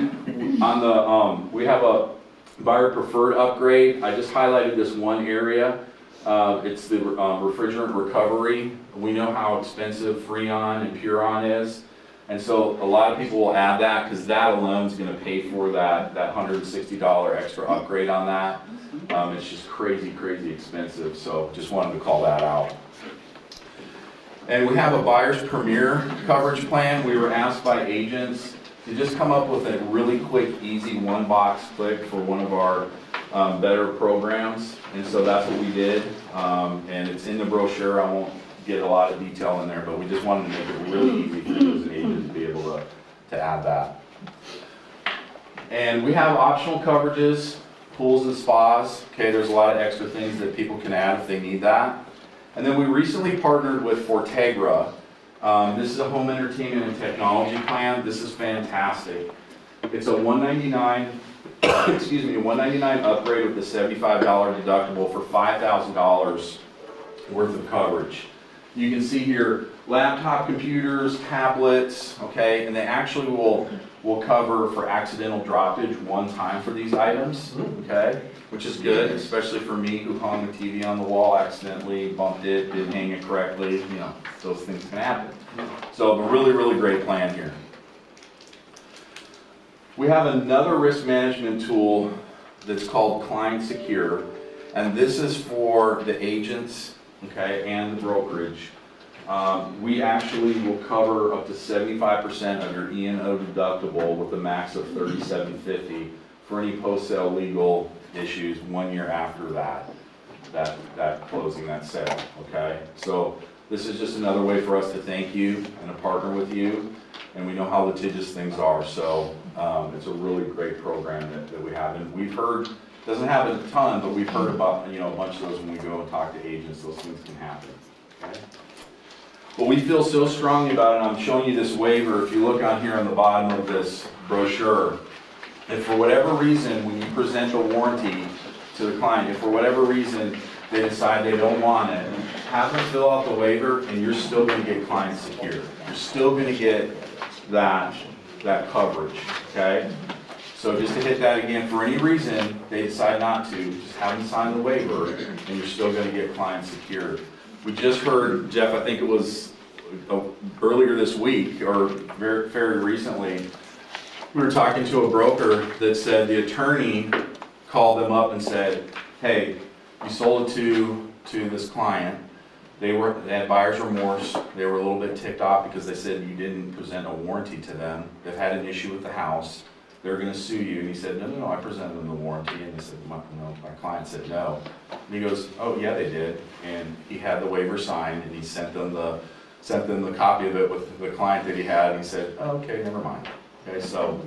have a buyer preferred upgrade. I just highlighted this one area. It's the refrigerant recovery. We know how expensive Freon and Puron is. And so a lot of people will add that because that alone is going to pay for that $160 extra upgrade on that. It's just crazy, crazy expensive. So just wanted to call that out. And we have a buyer's premier coverage plan. We were asked by agents to just come up with a really quick, easy one-box click for one of our better programs. And so that's what we did. And it's in the brochure. I won't get a lot of detail in there, but we just wanted to make it really easy for you as an agent to be able to add that. And we have optional coverages, pools and spas. Okay, there's a lot of extra things that people can add if they need that. And then we recently partnered with Fortegra. This is a home entertainment and technology plan. This is fantastic. It's a $199, excuse me, a $199 upgrade with a $75 deductible for $5,000 worth of coverage. You can see here laptop computers, tablets, okay, and they actually will cover for accidental droppage one time for these items, okay, which is good, especially for me who hung the TV on the wall accidentally, bumped it, didn't hang it correctly, you know, those things can happen. So a really, really great plan here. We have another risk management tool that's called Client Secure, and this is for the agents, okay, and the brokerage. We actually will cover up to 75% of your E&O deductible with a max of $3,750 for any post-sale legal issues 1 year after that closing, that sale, okay? So this is just another way for us to thank you and to partner with you, and we know how litigious things are, so it's a really great program that we have, and we've heard, doesn't have a ton, but we've heard about, you know, a bunch of those when we go and talk to agents, those things can happen, okay? But we feel so strongly about it, and I'm showing you this waiver. If you look on here on the bottom of this brochure, if for whatever reason, when you present the warranty to the client, if for whatever reason they decide they don't want it, have them fill out the waiver, and you're still going to get Client Secure. You're still going to get that coverage, okay? So just to hit that again, for any reason they decide not to, just have them sign the waiver, and you're still going to get Client Secure. We just heard, Jeff, I think it was earlier this week, or very recently, we were talking to a broker that said the attorney called them up and said, hey, you sold it to this client. They had buyer's remorse. They were a little bit ticked off because they said you didn't present a warranty to them. They've had an issue with the house. they're gonna sue you. And he said, no, I presented them the warranty. And he said, my client said no. And he goes, oh yeah, they did. And he had the waiver signed, and he sent them the copy of it with the client that he had. And he said, oh, okay, never mind. Okay, so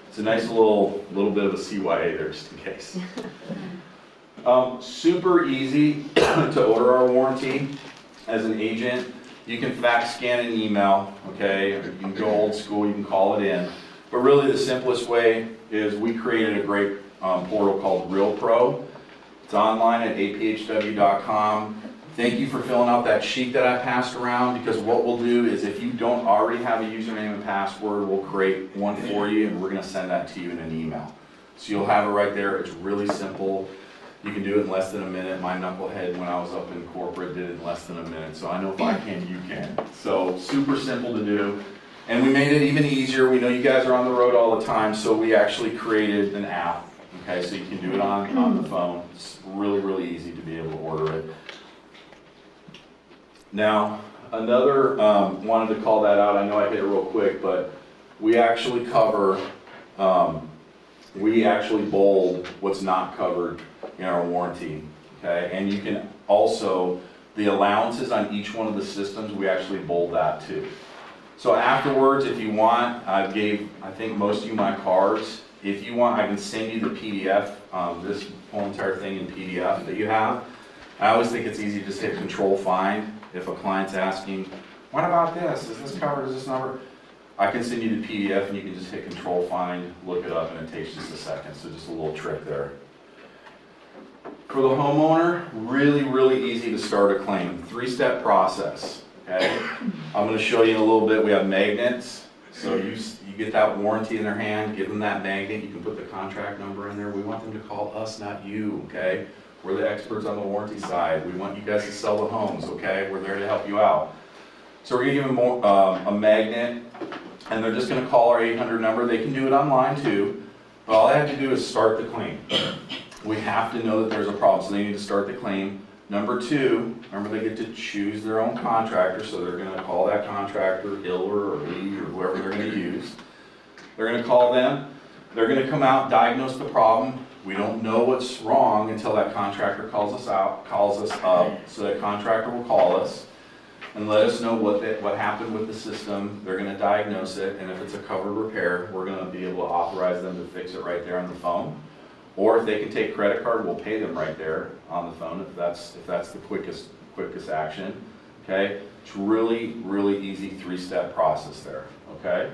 it's a nice little bit of a CYA there, just in case. Super easy to order our warranty as an agent. You can fax, scan, and email, okay? You can go old school, you can call it in. But really the simplest way is we created a great portal called RealPro. It's online at aphw.com. Thank you for filling out that sheet that I passed around, because what we'll do is if you don't already have a username and password, we'll create one for you and we're gonna send that to you in an email. So you'll have it right there. It's really simple. You can do it in less than a minute. My knucklehead, when I was up in corporate, did it in less than a minute. So I know if I can, you can. So super simple to do. And we made it even easier. We know you guys are on the road all the time, so we actually created an app. Okay, so you can do it on the phone. It's really, really easy to be able to order it. Now, another, wanted to call that out. I know I hit it real quick, but we actually cover, we actually bold what's not covered in our warranty, okay? And you can also, the allowances on each one of the systems, we actually bold that too. So afterwards, if you want, I think most of you my cards. If you want, I can send you the PDF, this whole entire thing in PDF that you have. I always think it's easy to just hit Control Find. If a client's asking, what about this? Is this covered? Is this number? I can send you the PDF and you can just hit Control Find, look it up, and it takes just a second. So just a little trick there. For the homeowner, really, really easy to start a claim. 3-step process, okay? I'm gonna show you in a little bit. We have magnets. So you get that warranty in their hand, give them that magnet. You can put the contract number in there. We want them to call us, not you, okay? We're the experts on the warranty side. We want you guys to sell the homes, okay? We're there to help you out. So we're gonna give them a magnet, and they're just gonna call our 800 number. They can do it online too, but all they have to do is start the claim. We have to know that there's a problem, so they need to start the claim. Number 2, remember they get to choose their own contractor, so they're gonna call that contractor, Hiller or Lee or whoever they're gonna use. They're gonna call them, they're gonna come out, diagnose the problem. We don't know what's wrong until that contractor calls us up, so that contractor will call us and let us know what happened with the system. They're gonna diagnose it, and if it's a covered repair, we're gonna be able to authorize them to fix it right there on the phone. Or if they can take credit card, we'll pay them right there on the phone if that's the quickest action, okay? It's really, really easy 3-step process there, okay?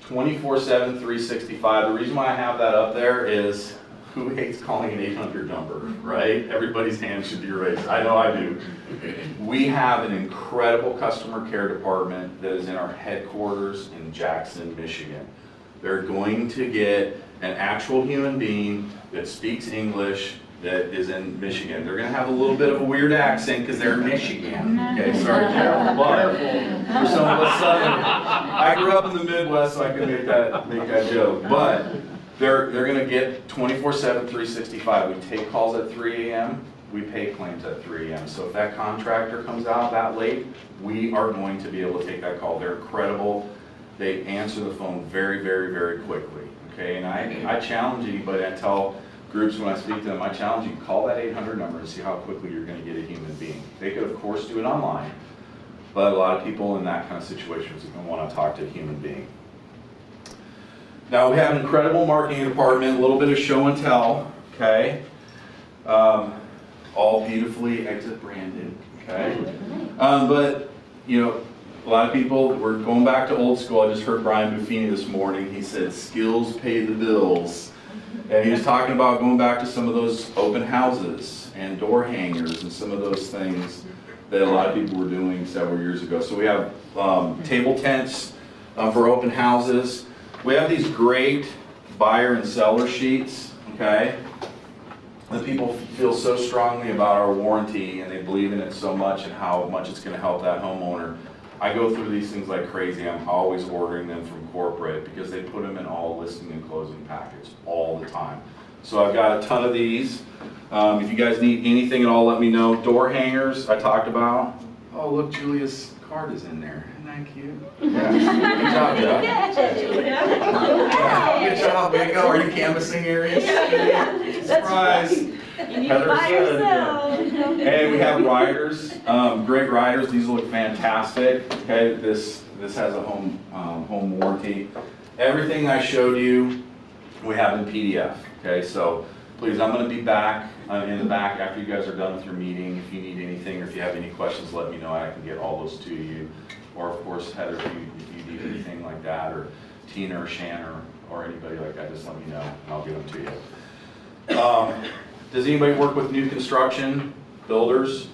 24/7, 365. The reason why I have that up there is who hates calling an 800 number, right? Everybody's hand should be raised. I know I do. We have an incredible customer care department that is in our headquarters in Jackson, Michigan. They're going to get an actual human being that speaks English that is in Michigan. They're going to have a little bit of a weird accent because they're in Michigan. Okay, sorry, Carol. But for some of us Southern, I grew up in the Midwest, so I can make that joke. But they're going to get 24/7, 365. We take calls at 3 a.m. We pay claims at 3 a.m. So if that contractor comes out that late, we are going to be able to take that call. They're incredible. They answer the phone very, very, very quickly. Okay, and I challenge anybody, I tell groups when I speak to them, I challenge you, call that 800 number and see how quickly you're going to get a human being. They could, of course, do it online, but a lot of people in that kind of situations are going to want to talk to a human being. Now, we have an incredible marketing department, a little bit of show and tell, okay? All beautifully exit branded, okay? But, you know, a lot of people, we're going back to old school. I just heard Brian Buffini this morning. He said, skills pay the bills. And he was talking about going back to some of those open houses and door hangers and some of those things that a lot of people were doing several years ago. So we have table tents for open houses. We have these great buyer and seller sheets, okay? The people feel so strongly about our warranty and they believe in it so much and how much it's going to help that homeowner. I go through these things like crazy. I'm always ordering them from corporate because they put them in all listing and closing package all the time. So I've got a ton of these. If you guys need anything at all, let me know. Door hangers I talked about. Oh, look, Julia's card is in there. Isn't that cute? Yeah. Good job, Jeff. Good job. you go. Are you canvassing areas? That's Surprise. You need to Heather buy said, yourself. And we have riders, great riders. These look fantastic. Okay, this has a home warranty. Everything I showed you, we have in PDF. Okay, so please, I'm going to be back in the back after you guys are done with your meeting. If you need anything or if you have any questions, let me know. I can get all those to you. Or of course, Heather, if you need anything like that, or Tina or Shan or anybody like that, just let me know and I'll get them to you. Does anybody work with new construction builders?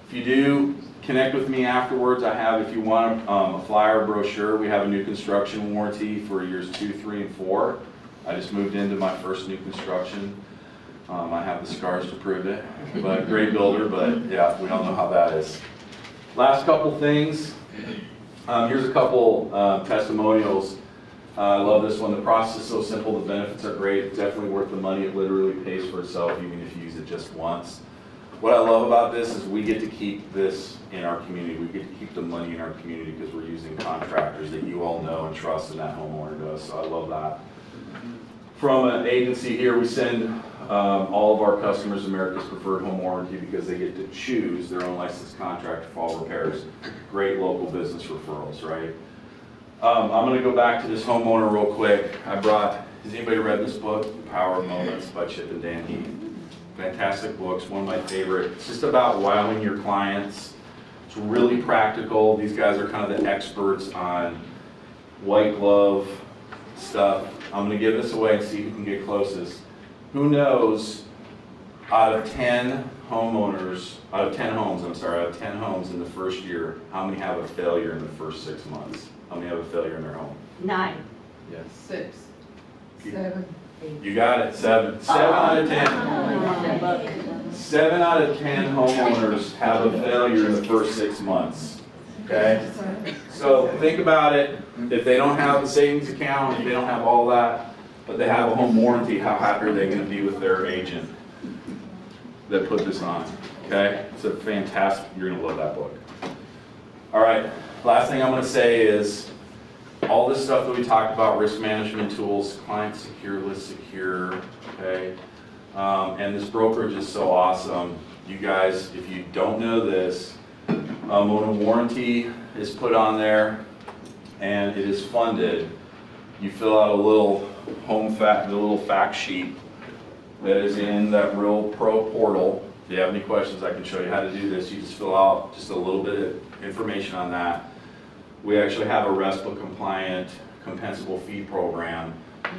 If you do, connect with me afterwards. I have, if you want a flyer brochure, we have a new construction warranty for years 2, 3, and 4. I just moved into my first new construction. I have the scars to prove it, but great builder, but yeah, we don't know how that is. Last couple things. Here's a couple testimonials. I love this one. The process is so simple, the benefits are great. It's definitely worth the money. It literally pays for itself even if you use it just once. What I love about this is we get to keep this in our community. We get to keep the money in our community because we're using contractors that you all know and trust and that homeowner does. So I love that. From an agency here, we send all of our customers America's Preferred Home Warranty because they get to choose their own licensed contractor for all repairs. Great local business referrals, right? I'm going to go back to this homeowner real quick. Has anybody read this book, Power of Moments by Chip and Dan Heath? Fantastic books, one of my favorite. It's just about wowing your clients. It's really practical. These guys are kind of the experts on white glove stuff. I'm going to give this away and see who can get closest. Who knows, out of 10 homes in the first year, how many have a failure in the first 6 months? How many have a failure in their home? 9. Yes. 6, 7, 8. You got it, 7. 7 out of 10. 7 out of 10 homeowners have a failure in the first 6 months. Okay? So think about it. If they don't have the savings account, if they don't have all that, but they have a home warranty, how happy are they going to be with their agent that put this on? Okay? It's a fantastic, you're going to love that book. All right, last thing I'm going to say is all this stuff that we talked about, risk management tools, client secure, list secure, okay? And this brokerage is so awesome. You guys, if you don't know this, when a warranty is put on there and it is funded, you fill out a little fact sheet that is in that Real Pro portal. If you have any questions, I can show you how to do this. You just fill out just a little bit of information on that. We actually have a RESPA compliant compensable fee program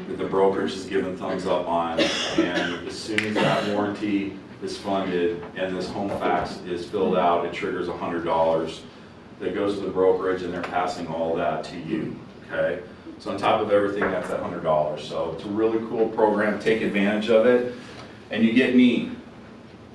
that the brokerage is given thumbs up on, and as soon as that warranty is funded and this home fax is filled out, it triggers $100 that goes to the brokerage, and they're passing all that to you, okay? So on top of everything, that's at $100. So it's a really cool program. Take advantage of it, and you get me.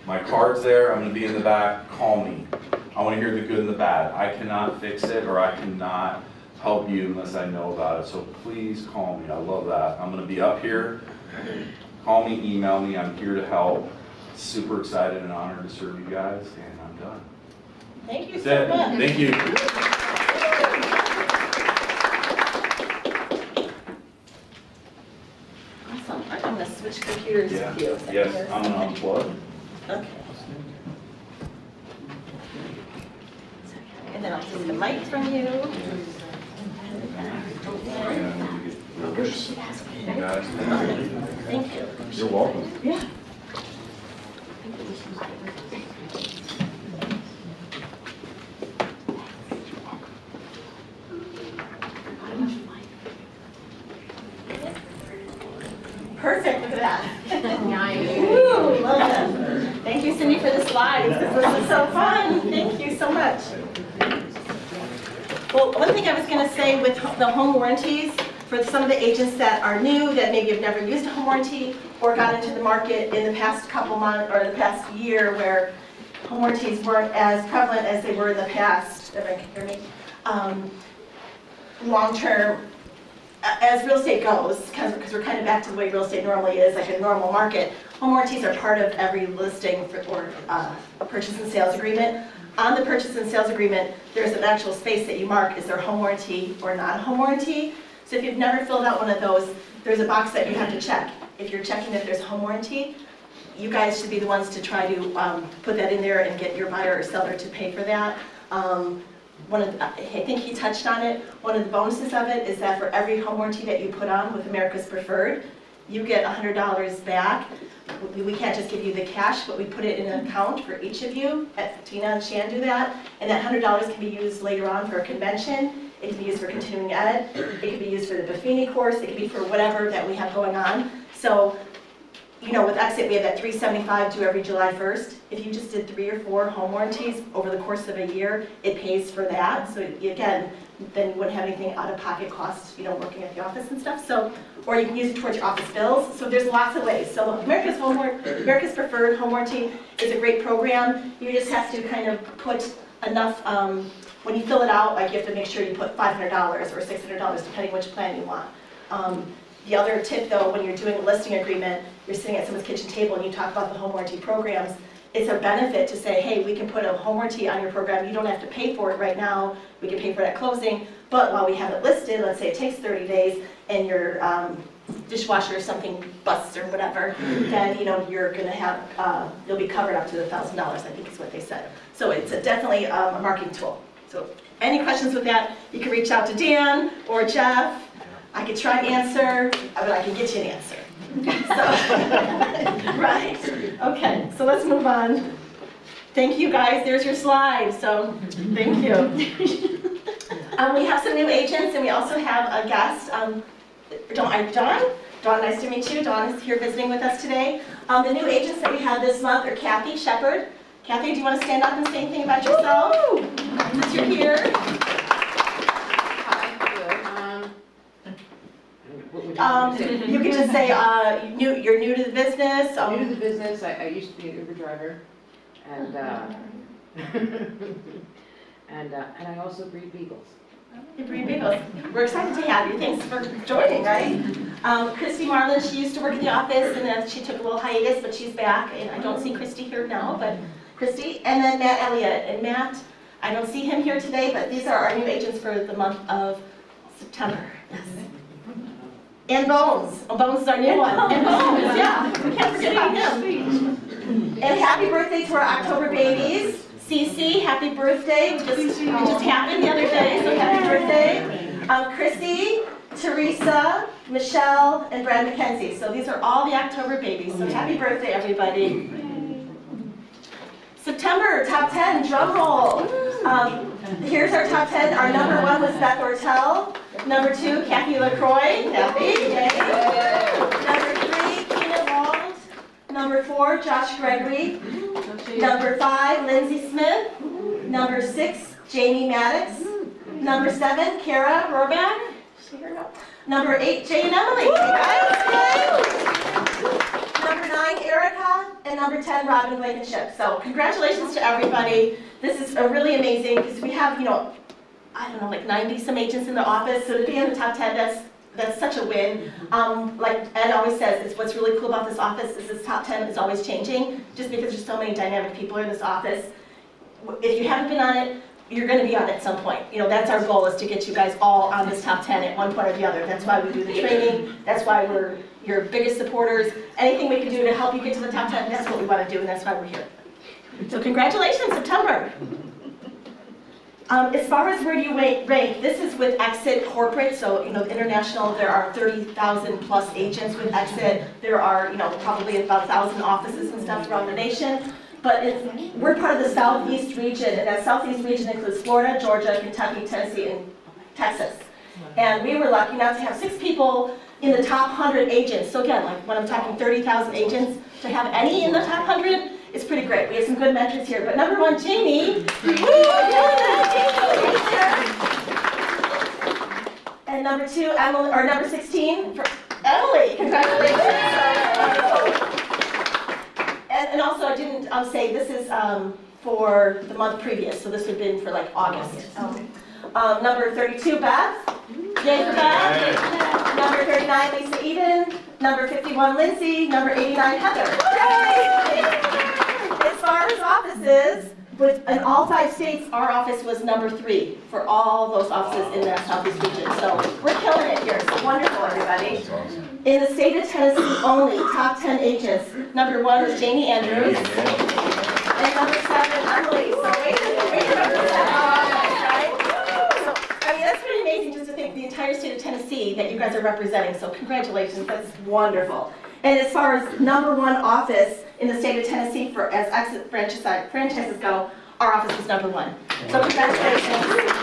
My card's there. I'm going to be in the back. Call me. I want to hear the good and the bad. I cannot fix it, or I cannot help you unless I know about it. So please call me. I love that. I'm going to be up here. Call me, email me. I'm here to help. Super excited and honored to serve you guys, and I'm done. Thank you That's so it. much. Thank you. Awesome. I'm going to switch computers Yeah. with you. Yes, I'm going to unplug. Okay. And then I'll take the mic from you. Thank you. You're welcome. Yeah. Perfect, look at that. Nice. Woo, love that. Thank you, Cindy, for the slides. This was so fun. Thank you so much. Well, one thing I was going to say with the home warranties, for some of the agents that are new, that maybe have never used a home warranty or got into the market in the past couple months or the past year where home warranties weren't as prevalent as they were in the past, long-term, as real estate goes, because we're kind of back to the way real estate normally is, like a normal market, home warranties are part of every listing or purchase and sales agreement. On the purchase and sales agreement, there's an actual space that you mark, is there a home warranty or not a home warranty? So if you've never filled out one of those, there's a box that you have to check. If you're checking if there's a home warranty, you guys should be the ones to try to put that in there and get your buyer or seller to pay for that. I think he touched on it. One of the bonuses of it is that for every home warranty that you put on with America's Preferred, you get $100 back. We can't just give you the cash, but we put it in an account for each of you. Tina and Shan do that. And that $100 can be used later on for a convention. It can be used for continuing ed. It can be used for the Buffini course. It can be for whatever that we have going on. So, you know, with Exit, we have that $375 due every July 1st. If you just did 3 or 4 home warranties over the course of a year, it pays for that. So again, then you wouldn't have anything out-of-pocket costs, you know, working at the office and stuff. So, or you can use it towards your office bills. So there's lots of ways. So America's Preferred Home Warranty is a great program. You just have to kind of put enough, when you fill it out, like you have to make sure you put $500 or $600, depending which plan you want. The other tip though, when you're doing a listing agreement, you're sitting at someone's kitchen table and you talk about the home warranty programs, it's a benefit to say, hey, we can put a home warranty on your program. You don't have to pay for it right now. We can pay for it at closing. But while we have it listed, let's say it takes 30 days and your dishwasher or something busts or whatever, then you know you're going to have, you'll be covered up to the $1,000, I think is what they said. So it's definitely a marketing tool. So any questions with that, you can reach out to Dan or Jeff. I could try and answer, but I can get you an answer. So, right, okay, so let's move on. Thank you guys, there's your slide, so thank you. We have some new agents and we also have a guest, Dawn, nice to meet you. Dawn is here visiting with us today. The new agents that we have this month are Kathy Shepard. Kathy, do you want to stand up and say anything about yourself? Since you're here. You can just say you're new to the business. New to the business. I used to be an Uber driver, and and I also breed beagles. You breed beagles. We're excited to have you. Thanks for joining, right? Christy Marlin, she used to work in the office, and then she took a little hiatus, but she's back. And I don't see Christy here now, but Christy, and then Matt Elliott. And Matt, I don't see him here today, but these are our new agents for the month of September. Yes. And Bones. Oh, Bones is our new one. And Bones, yeah. We can't forget about him. And happy birthday to our October babies. Cece, happy birthday. It just happened the other day, so happy birthday. Chrissy, Teresa, Michelle, and Brad McKenzie. So these are all the October babies. So happy birthday, everybody. September, top 10, drum roll. Here's our top 10. Our number 1 was Beth Ortel. Number 2, Kathy LaCroix. Kathy, yay. Number 3, Tina Wald. Number 4, Josh Gregory. Number 5, Lindsay Smith. Number 6, Jamie Maddox. Number 7, Kara Rohrbach. Number 8, Jay and Emily. Number 9, Erica. And number 10, Robin Blankenship. So congratulations to everybody. This is really amazing because we have, you know, I don't know, like 90 some agents in the office. So to be in the top 10, that's such a win. Like Ed always says, it's what's really cool about this office is this top 10 is always changing, just because there's so many dynamic people in this office. If you haven't been on it, you're going to be on it at some point. You know, that's our goal, is to get you guys all on this top 10 at one point or the other. That's why we do the training. That's why we're your biggest supporters. Anything we can do to help you get to the top 10, that's what we want to do, and that's why we're here. So congratulations, September. As far as where do you rank, this is with Exit Corporate, so you know, international, there are 30,000 plus agents with Exit. There are, you know, probably about 1,000 offices and stuff around the nation. But we're part of the Southeast region, and that Southeast region includes Florida, Georgia, Kentucky, Tennessee, and Texas. And we were lucky enough to have 6 people in the top 100 agents. So again, like when I'm talking 30,000 agents, to have any in the top 100 is pretty great. We have some good mentors here. But number 1, Jamie. And number 2, Emily, or number 16, for Emily. Congratulations. And also, I didn't say this is for the month previous, so this would have been for like August. Number 32, Beth. Yay for Beth. Number 39, Lisa Eden. Number 51, Lindsay. Number 89, Heather. As far as offices, in all 5 states, our office was number 3 for all those offices in that Southeast region. So we're killing it here. In the state of Tennessee only, top 10 agents. Number 1 was Jamie Andrews. And number 7, Emily. So wait to number 7. Right? So, I mean, that's pretty amazing just to think the entire state of Tennessee that you guys are representing. So congratulations, that's wonderful. And as far as number 1 office in the state of Tennessee for as exit franchises go, our office was number 1. So congratulations.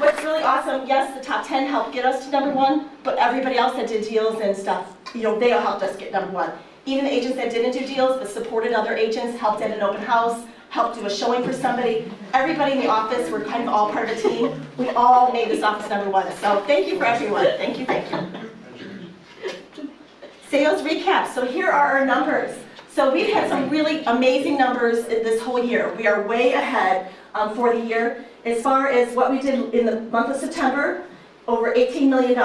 What's really awesome, yes, the top 10 helped get us to number 1, but everybody else that did deals and stuff, you know, they all helped us get number 1. Even the agents that didn't do deals but supported other agents, helped at an open house, helped do a showing for somebody. Everybody in the office, we're kind of all part of a team. We all made this office number 1. So thank you for everyone. Thank you, thank you. Sales recap. So here are our numbers. So we've had some really amazing numbers this whole year. We are way ahead for the year. As far as what we did in the month of September, over $18 million.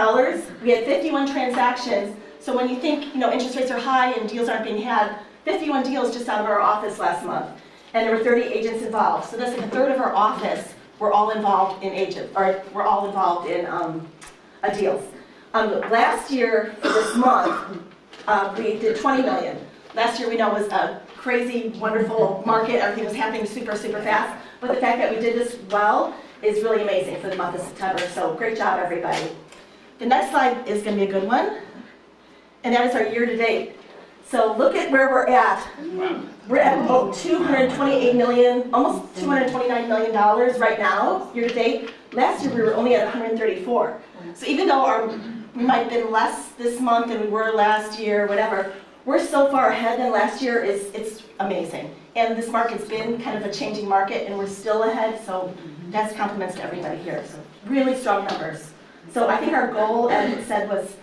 We had 51 transactions. So when you think, you know, interest rates are high and deals aren't being had, 51 deals just out of our office last month. And there were 30 agents involved. So that's like a third of our office were all involved in we're all involved in deals. Last year, for this month, we did 20 million. Last year we know was a crazy, wonderful market. Everything was happening super, super fast. But the fact that we did this well is really amazing for the month of September. So great job, everybody. The next slide is going to be a good one. And that is our year-to-date. So look at where we're at. We're at about $228 million, almost $229 million right now, year-to-date. Last year we were only at 134. So even though we might have been less this month than we were last year, whatever, we're so far ahead than last year, it's amazing. And this market's been kind of a changing market, and we're still ahead, so that's compliments to everybody here. So really strong numbers. So I think our goal, as it said, was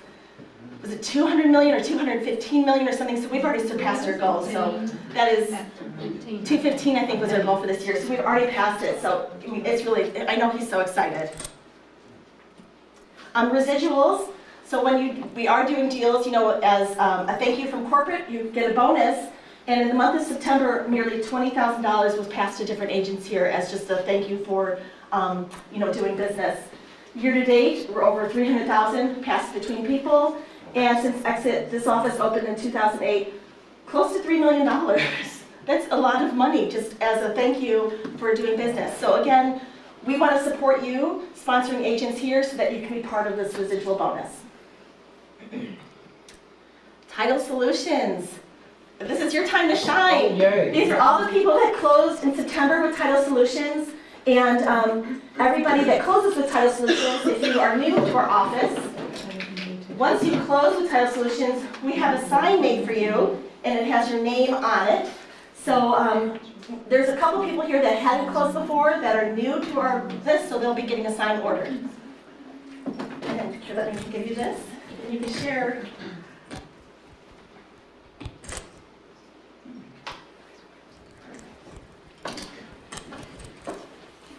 it 200 million or 215 million or something? So we've already surpassed our goal. So that is 215, I think, was our goal for this year. So we've already passed it. So I mean, it's really, I know he's so excited. Residuals. So when we are doing deals, you know, as a thank you from corporate, you get a bonus. And in the month of September, nearly $20,000 was passed to different agents here as just a thank you for, you know, doing business. Year to date, we're over 300,000 passed between people. And since this office opened in 2008, close to $3 million. That's a lot of money just as a thank you for doing business. So again, we want to support you sponsoring agents here so that you can be part of this residual bonus. Title Solutions. This is your time to shine. These are all the people that closed in September with Title Solutions. And everybody that closes with Title Solutions, if you are new to our office, once you close with Title Solutions, we have a sign made for you, and it has your name on it. So there's a couple people here that hadn't closed before that are new to our list, so they'll be getting a sign ordered. And then let me give you this, and you can share.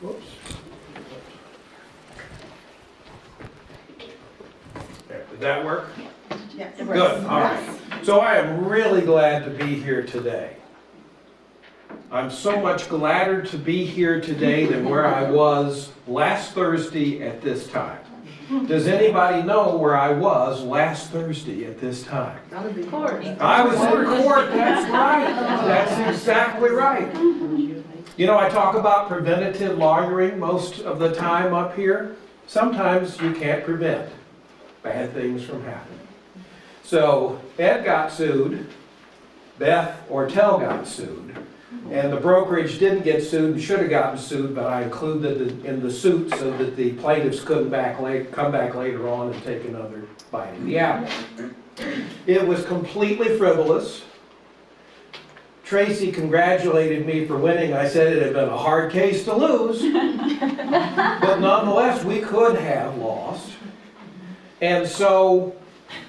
Whoops. Did that work? Yeah, it works. Good, all right. So I am really glad to be here today. I'm so much gladder to be here today than where I was last Thursday at this time. Does anybody know where I was last Thursday at this time? Court. I was in court, that's right. That's exactly right. You know, I talk about preventative lawyering most of the time up here. Sometimes you can't prevent bad things from happening. So Ed got sued, Beth Ortel got sued, and the brokerage didn't get sued and should have gotten sued, but I included it in the suit so that the plaintiffs couldn't come back later on and take another bite of the apple. It was completely frivolous. Tracy congratulated me for winning. I said it had been a hard case to lose, but nonetheless, we could have lost. And so,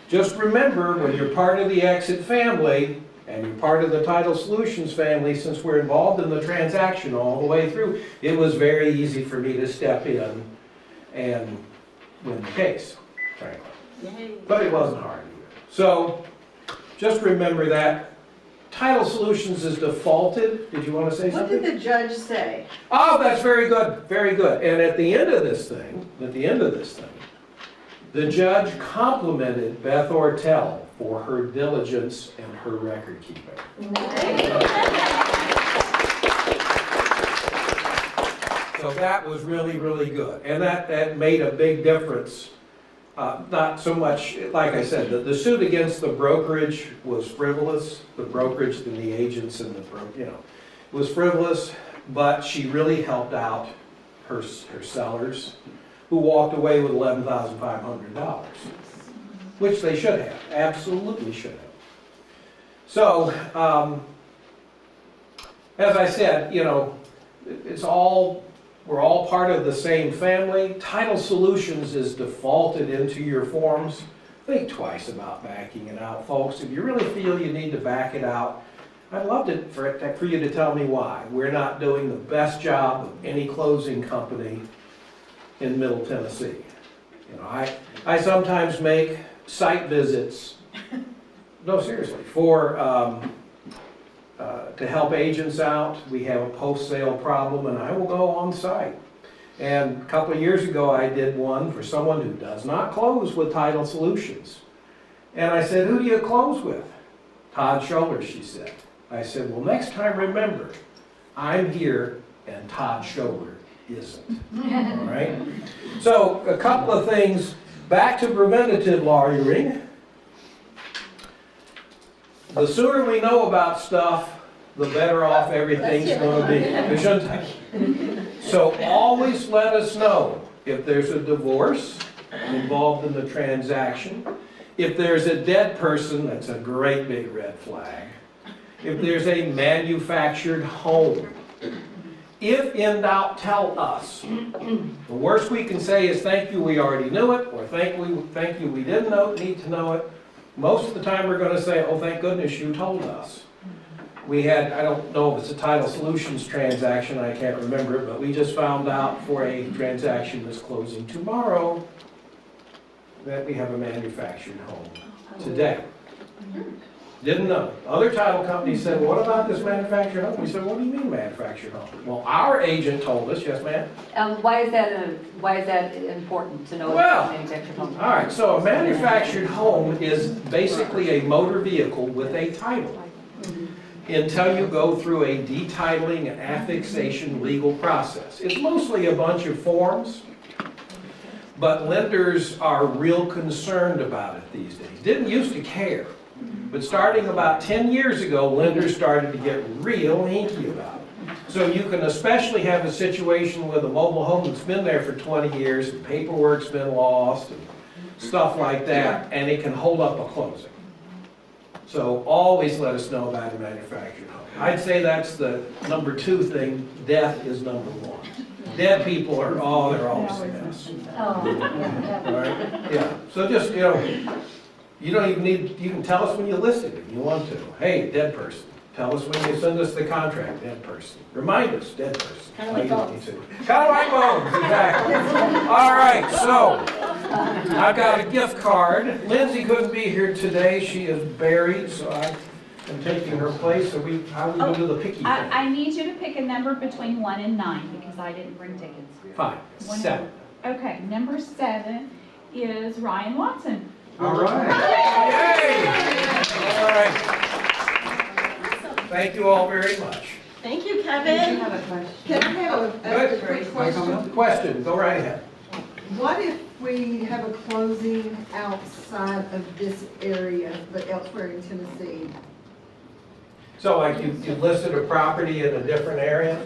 just remember, when you're part of the Exit family, and you're part of the Title Solutions family, since we're involved in the transaction all the way through, it was very easy for me to step in and win the case, frankly. But it wasn't hard either. So, just remember that. Title Solutions is defaulted. Did you want to say something? What did the judge say? Oh, that's very good, very good. And at the end of this thing, The judge complimented Beth Ortell for her diligence and her record keeping. So that was really, really good. And that made a big difference. Not so much, like I said, the suit against the brokerage was frivolous. The brokerage and the agents and was frivolous, but she really helped out her sellers, who walked away with $11,500, which they should have, absolutely should have. So, as I said, we're all part of the same family. Title Solutions is defaulted into your forms. Think twice about backing it out, folks. If you really feel you need to back it out, I'd love for you to tell me why. We're not doing the best job of any closing company in Middle Tennessee. I sometimes make site visits, no seriously, to help agents out. We have a post-sale problem and I will go on site. And a couple of years ago I did one for someone who does not close with Title Solutions. And I said, who do you close with? Todd Scholler, she said. I said, well, next time remember, I'm here and Todd Scholler isn't. All right? So a couple of things. Back to preventative lawyering. The sooner we know about stuff, the better off everything's going to be. Shouldn't I? So always let us know if there's a divorce involved in the transaction. If there's a dead person, that's a great big red flag. If there's a manufactured home. If in doubt, tell us. The worst we can say is thank you, we already knew it, or thank you, we didn't need to know it. Most of the time we're going to say, oh, thank goodness you told us. We had, I don't know if it's a Title Solutions transaction, I can't remember it, but we just found out for a transaction that's closing tomorrow that we have a manufactured home today. Didn't know. Other title companies said, well, what about this manufactured home? We said, what do you mean manufactured home? Well, our agent told us, yes ma'am? Why is that important to know about manufactured home? All right, so a manufactured home is basically a motor vehicle with a title until you go through a detitling and affixation legal process. It's mostly a bunch of forms, but lenders are real concerned about it these days. Didn't used to care. But starting about 10 years ago, lenders started to get real hinky about it. So you can especially have a situation with a mobile home that's been there for 20 years, and paperwork's been lost, and stuff like that, and it can hold up a closing. So always let us know about a manufactured home. I'd say that's the number 2 thing. Death is number 1. Dead people are, they're always a mess. All right? Yeah. So just, you don't even need, you can tell us when you listed it if you want to. Hey, dead person. Tell us when you send us the contract, dead person. Remind us, dead person. Kind of like bones. Kind of like bones, exactly. All right, so I've got a gift card. Lindsay couldn't be here today. She is buried, so I am taking her place. So how are we going to do the picky thing? I need you to pick a number between 1 and 9 because I didn't bring tickets. Fine. 7. Okay, number 7 is Ryan Watson. All right. Yay! All right. Thank you all very much. Thank you, Kevin. Can I have a quick question? Question, go right ahead. What if we have a closing outside of this area, but elsewhere in Tennessee? So like you listed a property in a different area.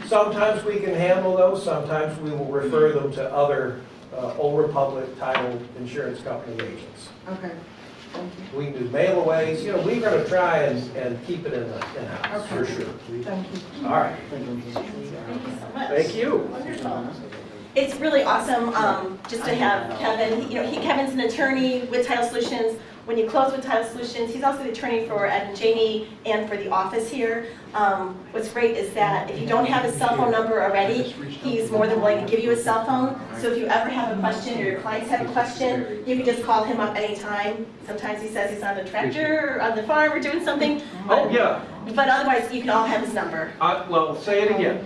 Sometimes we can handle those, sometimes we will refer them to other Old Republic title insurance company agents. Okay. Thank you. We can do mail-aways, we're going to try and keep it in-house, for sure. Thank you. All right. Thank you so much. Thank you. Wonderful. It's really awesome just to have Kevin. Kevin's an attorney with Title Solutions. when you close with Title Solutions, he's also the attorney for Ed and Janie and for the office here. What's great is that if you don't have his cell phone number already, he's more than willing to give you a cell phone. So if you ever have a question or your clients have a question, you can just call him up anytime. Sometimes he says he's on the tractor or on the farm or doing something. Oh, yeah. But otherwise, you can all have his number. Well, say it again.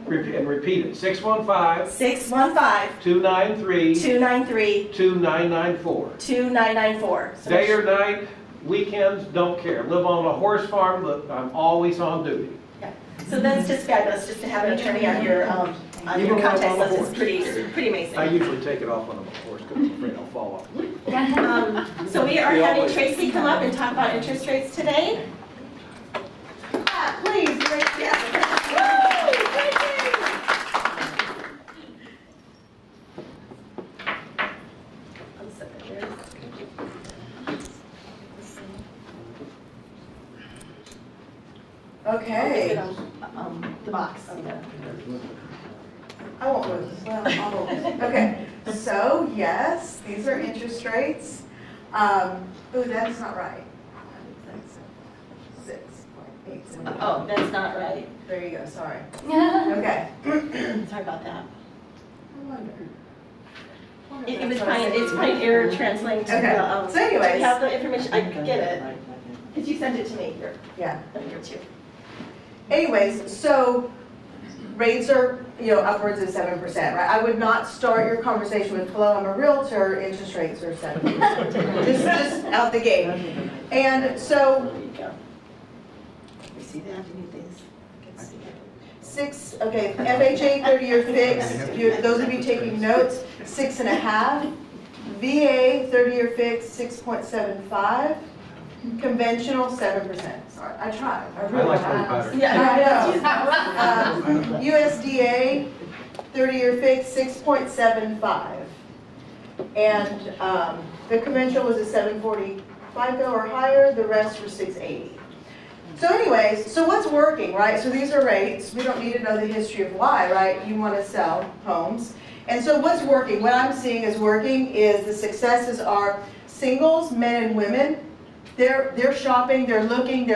Repeat it. 615. 615. 293. 293. 2994. 2994. So Day or night, weekends, don't care. Live on a horse farm, but I'm always on duty. Yeah. So that's just fabulous, just to have an attorney on your contact list is pretty amazing. I usually take it off when I'm on a horse because I'm afraid I'll fall off. So we are having Tracy come up and talk about interest rates today. Please, Tracy. Okay. The box. I won't move. Well, I'll move. Okay, so yes, these are interest rates. Oh, that's not right. 6.8. Oh, that's not right. There you go, sorry. Okay. Sorry about that. I wonder. It's probably error translating to Okay. the, So anyways. do you have the information? I could get it. Because you sent it to me here. Yeah. Here too. Anyways, so rates are, upwards of 7%, right? I would not start your conversation with, hello, I'm a realtor, interest rates are 7%. just out the gate. And so, There you go. You see that? You need these. FHA 30-year fixed, those of you taking notes, 6.5. VA 30-year fixed, 6.75. Conventional, 7%. Sorry, I tried. I really tried. Yeah, I know. USDA 30-year fixed, 6.75. And the conventional was a 740 FICO or higher. The rest were 680. So anyways, so what's working, right? So these are rates. We don't need to know the history of why, right? You want to sell homes. And so what's working? What I'm seeing is working is the successes are singles, men and women. They're shopping, they're looking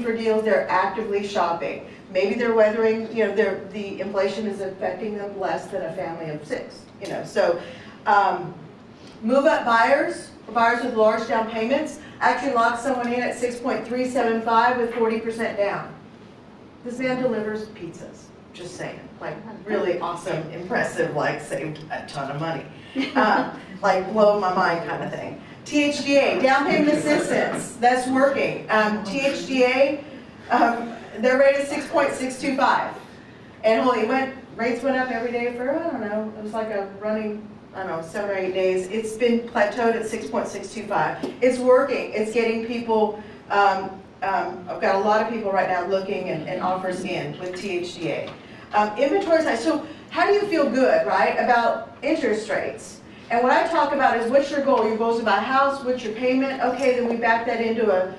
for deals, they're actively shopping. Maybe they're weathering, the inflation is affecting them less than a family of 6, So move-up buyers with large down payments. I actually locked someone in at 6.375 with 40% down. This man delivers pizzas, just saying. Like really awesome, impressive, like saved a ton of money. Like blow my mind kind of thing. THDA, down payment assistance, that's working. THDA, their rate is 6.625. And rates went up every day for, I don't know, it was like a running, 7 or 8 days. It's been plateaued at 6.625. It's working, it's getting people, I've got a lot of people right now looking and offers in with THDA. Inventory size, so how do you feel good, right, about interest rates? And what I talk about is what's your goal? Your goal is to buy a house, what's your payment? Okay, then we back that into a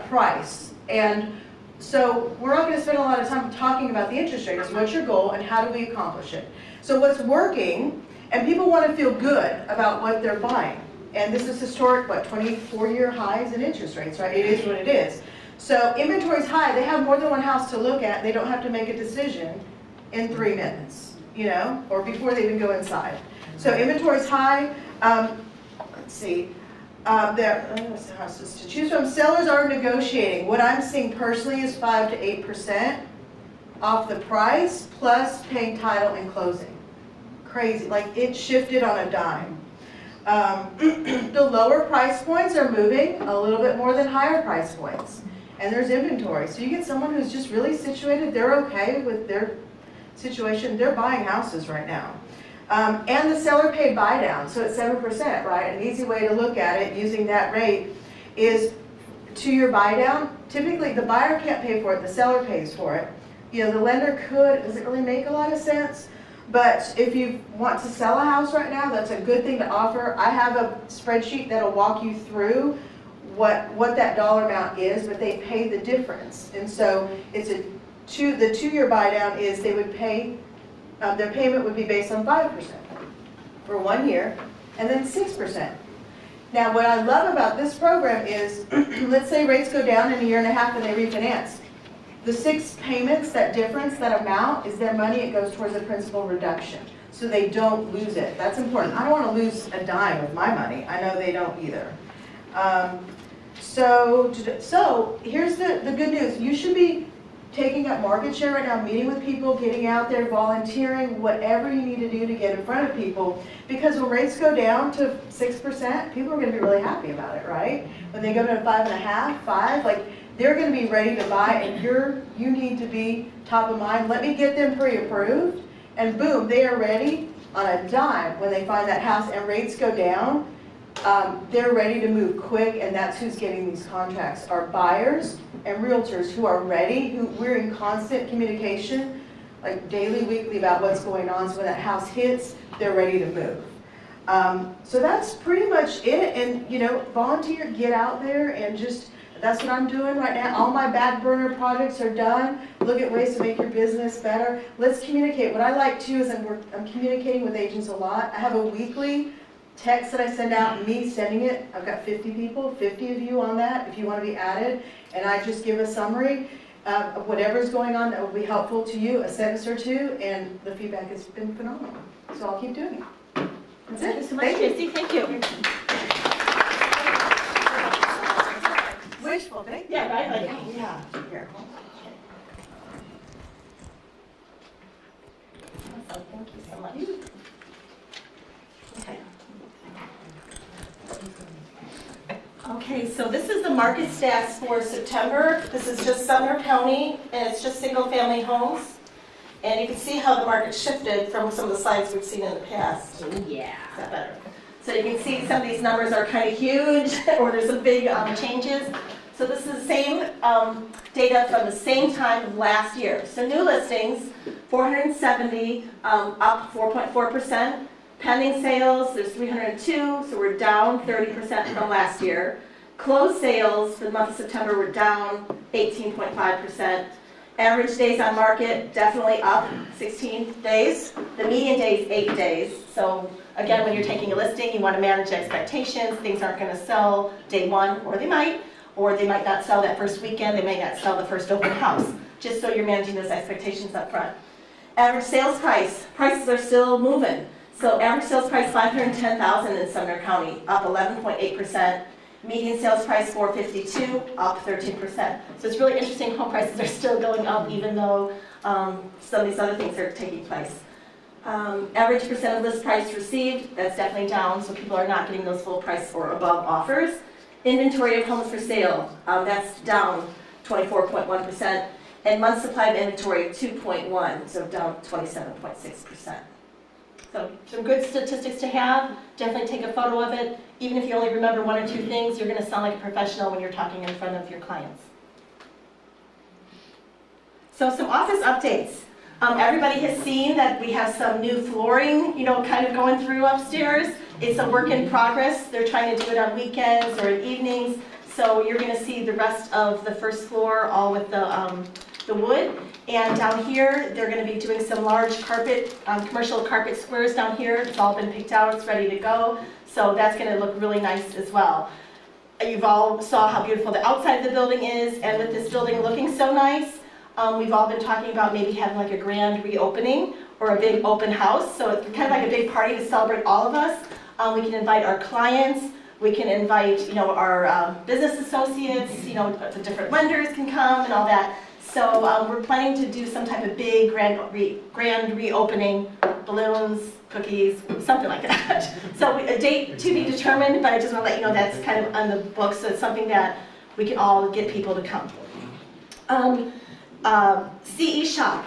price. And so we're not going to spend a lot of time talking about the interest rates. What's your goal and how do we accomplish it? So what's working, and people want to feel good about what they're buying. And this is historic, 24-year highs in interest rates, right? It is what it is. So inventory's high. They have more than one house to look at. They don't have to make a decision in 3 minutes, or before they even go inside. So inventory's high. Let's see. There's houses to choose from. Sellers are negotiating. What I'm seeing personally is 5 to 8% off the price, plus paying title and closing. Crazy. Like it shifted on a dime. The lower price points are moving a little bit more than higher price points. And there's inventory. So you get someone who's just really situated. They're okay with their situation. They're buying houses right now. And the seller paid buy down, so it's 7%, right? An easy way to look at it using that rate is 2-year buy down. Typically, the buyer can't pay for it, the seller pays for it. The lender could, does it really make a lot of sense? But if you want to sell a house right now, that's a good thing to offer. I have a spreadsheet that'll walk you through what that dollar amount is, but they pay the difference. And so it's the 2-year buy down is they would pay, their payment would be based on 5% for 1 year, and then 6%. Now, what I love about this program is, let's say rates go down in a year and a half and they refinance. The 6 payments, that difference, that amount, is their money. It goes towards a principal reduction. So they don't lose it. That's important. I don't want to lose a dime of my money. I know they don't either. So here's the good news. You should be taking up market share right now, meeting with people, getting out there, volunteering, whatever you need to do to get in front of people. Because when rates go down to 6%, people are going to be really happy about it, right? When they go to 5.5, 5, like they're going to be ready to buy, and you need to be top of mind. Let me get them pre-approved, and boom, they are ready on a dime when they find that house and rates go down. They're ready to move quick, and that's who's getting these contracts, are buyers and realtors who are ready, who we're in constant communication, like daily, weekly, about what's going on. So when that house hits, they're ready to move. So that's pretty much it. And volunteer, get out there, and just, that's what I'm doing right now. All my back burner projects are done. Look at ways to make your business better. Let's communicate. What I like too is I'm communicating with agents a lot. I have a weekly text that I send out, me sending it. I've got 50 people, 50 of you on that if you want to be added. And I just give a summary of whatever's going on that will be helpful to you, a sentence or two, and the feedback has been phenomenal. So I'll keep doing it. That's it. Thank you so much, Tracy. Thank you. Wishful, thank you. Yeah, right, like, yeah. Here. Awesome. Thank you so much. Okay. Okay, so this is the market stats for September. This is just Sumner County, and it's just single-family homes. And you can see how the market shifted from some of the slides we've seen in the past. Oh, yeah. Is that better? So you can see some of these numbers are kind of huge, or there's some big changes. So this is the same data from the same time of last year. So new listings, 470, up 4.4%. Pending sales, there's 302, so we're down 30% from last year. Closed sales for the month of September were down 18.5%. Average days on market, definitely up 16 days. The median day is 8 days. So again, when you're taking a listing, you want to manage expectations. Things aren't going to sell day one, or they might not sell that first weekend. They may not sell the first open house, just so you're managing those expectations up front. Average sales price, prices are still moving. So average sales price $510,000 in Sumner County, up 11.8%. Median sales price $452,000, up 13%. So it's really interesting. Home prices are still going up, even though some of these other things are taking place. Average percent of list price received, that's definitely down. So people are not getting those full price or above offers. Inventory of homes for sale, that's down 24.1%. And month supply of inventory 2.1, so down 27.6%. So some good statistics to have. Definitely take a photo of it. Even if you only remember 1 or 2 things, you're going to sound like a professional when you're talking in front of your clients. So some office updates. Everybody has seen that we have some new flooring, kind of going through upstairs. It's a work in progress. They're trying to do it on weekends or in evenings. So you're going to see the rest of the first floor all with the wood. And down here, they're going to be doing some large carpet, commercial carpet squares down here. It's all been picked out, it's ready to go. So that's going to look really nice as well. You've all saw how beautiful the outside of the building is, and with this building looking so nice, we've all been talking about maybe having like a grand reopening or a big open house. So it's kind of like a big party to celebrate all of us. We can invite our clients, we can invite, our business associates, the different lenders can come and all that. So we're planning to do some type of big grand reopening, balloons, cookies, something like that. So a date to be determined, but I just want to let you know that's kind of on the books, so it's something that we can all get people to come. CE Shop.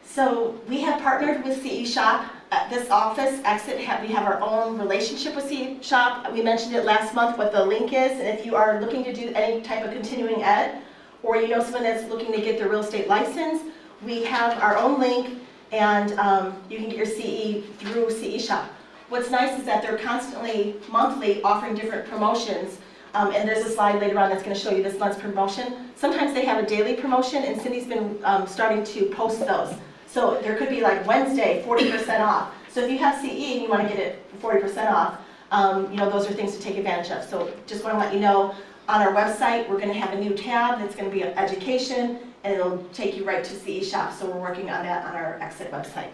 So we have partnered with CE Shop. At this office, Exit, we have our own relationship with CE Shop. We mentioned it last month what the link is, and if you are looking to do any type of continuing ed, or someone that's looking to get their real estate license, we have our own link, and you can get your CE through CE Shop. What's nice is that they're constantly, monthly, offering different promotions, and there's a slide later on that's going to show you this month's promotion. Sometimes they have a daily promotion, and Cindy's been starting to post those. So there could be like Wednesday, 40% off. So if you have CE and you want to get it 40% off, those are things to take advantage of. So just want to let you know, on our website, we're going to have a new tab that's going to be education, and it'll take you right to CE Shop. So we're working on that on our Exit website.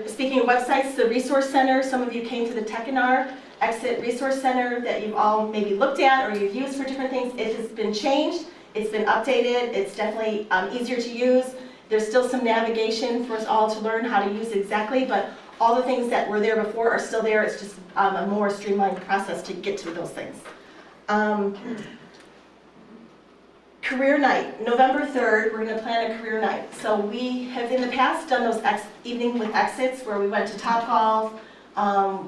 Speaking of websites, the Resource Center, some of you came to the Tech&R Exit Resource Center that you've all maybe looked at or you've used for different things. It has been changed, it's been updated, it's definitely easier to use. There's still some navigation for us all to learn how to use exactly, but all the things that were there before are still there. It's just a more streamlined process to get to those things. Career night, November 3rd, we're going to plan a career night. So we have in the past done those evening with exits where we went to Topgolf,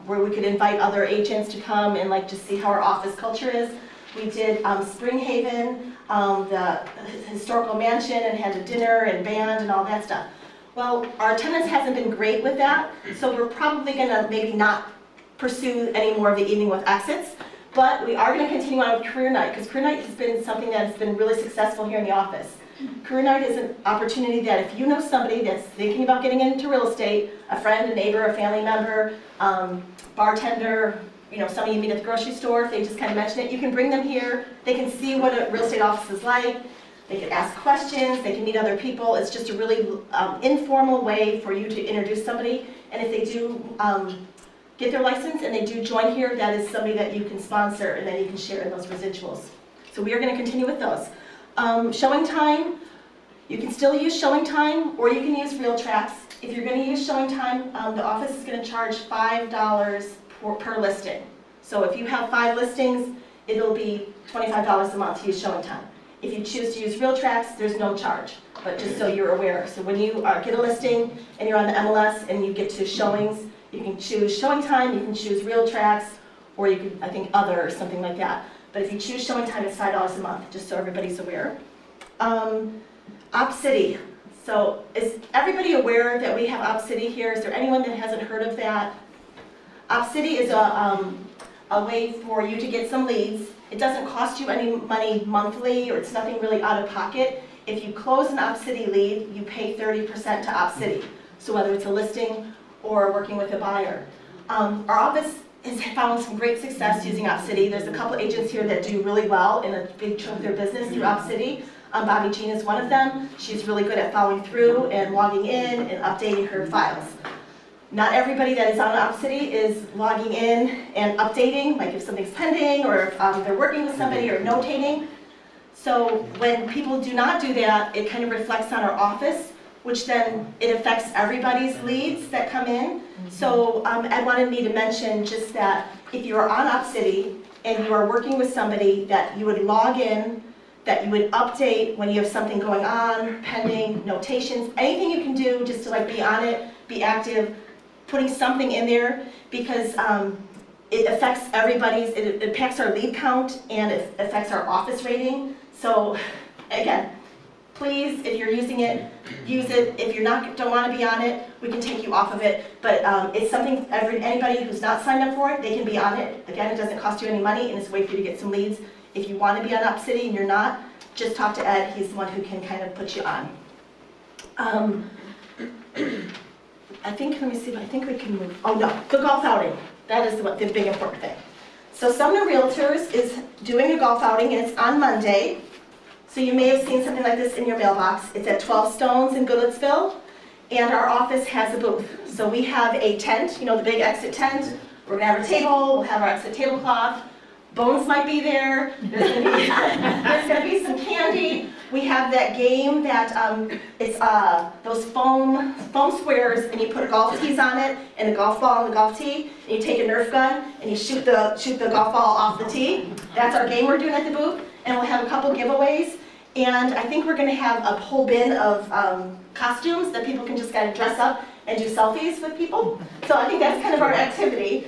where we could invite other agents to come and like just see how our office culture is. We did Springhaven, the historical mansion, and had a dinner and band and all that stuff. Well, our attendance hasn't been great with that, so we're probably going to maybe not pursue any more of the evening with exits. But we are going to continue on with Career Night, because Career Night has been something that has been really successful here in the office. Career Night is an opportunity that if you know somebody that's thinking about getting into real estate, a friend, a neighbor, a family member, bartender, somebody you meet at the grocery store, if they just kind of mention it, you can bring them here. They can see what a real estate office is like. They can ask questions. They can meet other people. It's just a really informal way for you to introduce somebody. And if they do get their license and they do join here, that is somebody that you can sponsor and then you can share in those residuals. So we are going to continue with those. Showing time, you can still use showing time or you can use RealTracs. If you're going to use showing time, the office is going to charge $5 per listing. So if you have 5 listings, it'll be $25 a month to use showing time. If you choose to use RealTracs, there's no charge, but just so you're aware. So when you get a listing and you're on the MLS and you get to showings, you can choose showing time, you can choose RealTracs, or you can, I think, other or something like that. But if you choose showing time, it's $5 a month, just so everybody's aware. OpCity. So is everybody aware that we have OpCity here? Is there anyone that hasn't heard of that? OpCity is a way for you to get some leads. It doesn't cost you any money monthly, or it's nothing really out of pocket. If you close an OpCity lead, you pay 30% to OpCity. So whether it's a listing or working with a buyer. Our office has found some great success using OpCity. There's a couple agents here that do really well in a big chunk of their business through OpCity. Bobby Jean is one of them. She's really good at following through and logging in and updating her files. Not everybody that is on OpCity is logging in and updating, like if something's pending or if they're working with somebody or notating. So when people do not do that, it kind of reflects on our office, which then it affects everybody's leads that come in. So Ed wanted me to mention just that if you are on OpCity and you are working with somebody, that you would log in, that you would update when you have something going on, pending, notations, anything you can do just to like be on it, be active, putting something in there, because it affects everybody's, it impacts our lead count and it affects our office rating. So again, please, if you're using it, use it. If you're not, don't want to be on it, we can take you off of it. But it's something, anybody who's not signed up for it, they can be on it. Again, it doesn't cost you any money, and it's a way for you to get some leads. If you want to be on OpCity and you're not, just talk to Ed. He's the one who can kind of put you on. I think, let me see, I think we can move. Oh no, the golf outing. That is the big important thing. So Sumner Realtors is doing a golf outing, and it's on Monday. So you may have seen something like this in your mailbox. It's at 12 Stones in Goodlettsville, and our office has a booth. So we have a tent, the big exit tent. We're gonna have a table, we'll have our exit tablecloth. Bones might be there. There's gonna be some candy. We have that game that it's those foam squares, and you put golf tees on it and a golf ball on the golf tee, and you take a Nerf gun and you shoot the golf ball off the tee. That's our game we're doing at the booth, and we'll have a couple giveaways. And I think we're going to have a whole bin of costumes that people can just kind of dress up and do selfies with people. So I think that's kind of our activity.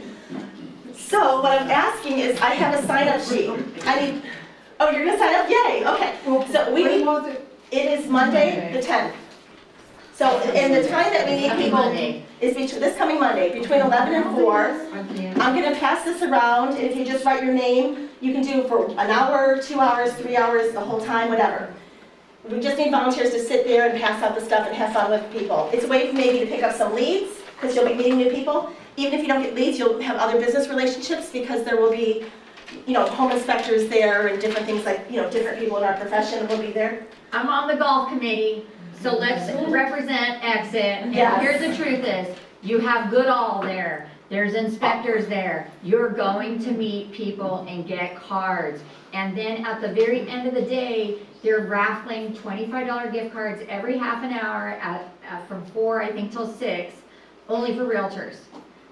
So what I'm asking is, I have a sign-up sheet. Oh, you're going to sign up? Yay, okay. So it is Monday the 10th. So, and the time that we need people is this coming Monday, between 11 and 4. I'm going to pass this around, and if you just write your name, you can do for an hour, 2 hours, 3 hours, the whole time, whatever. We just need volunteers to sit there and pass out the stuff and have fun with people. It's a way maybe to pick up some leads, because you'll be meeting new people, even if you don't get leads, you'll have other business relationships because there will be, home inspectors there and different things like, different people in our profession will be there. I'm on the golf committee, so let's represent Exit. And Yes. here's the truth is, you have Goodall there. There's inspectors there. You're going to meet people and get cards. And then at the very end of the day, they're raffling $25 gift cards every half an hour from 4, I think, till 6, only for realtors.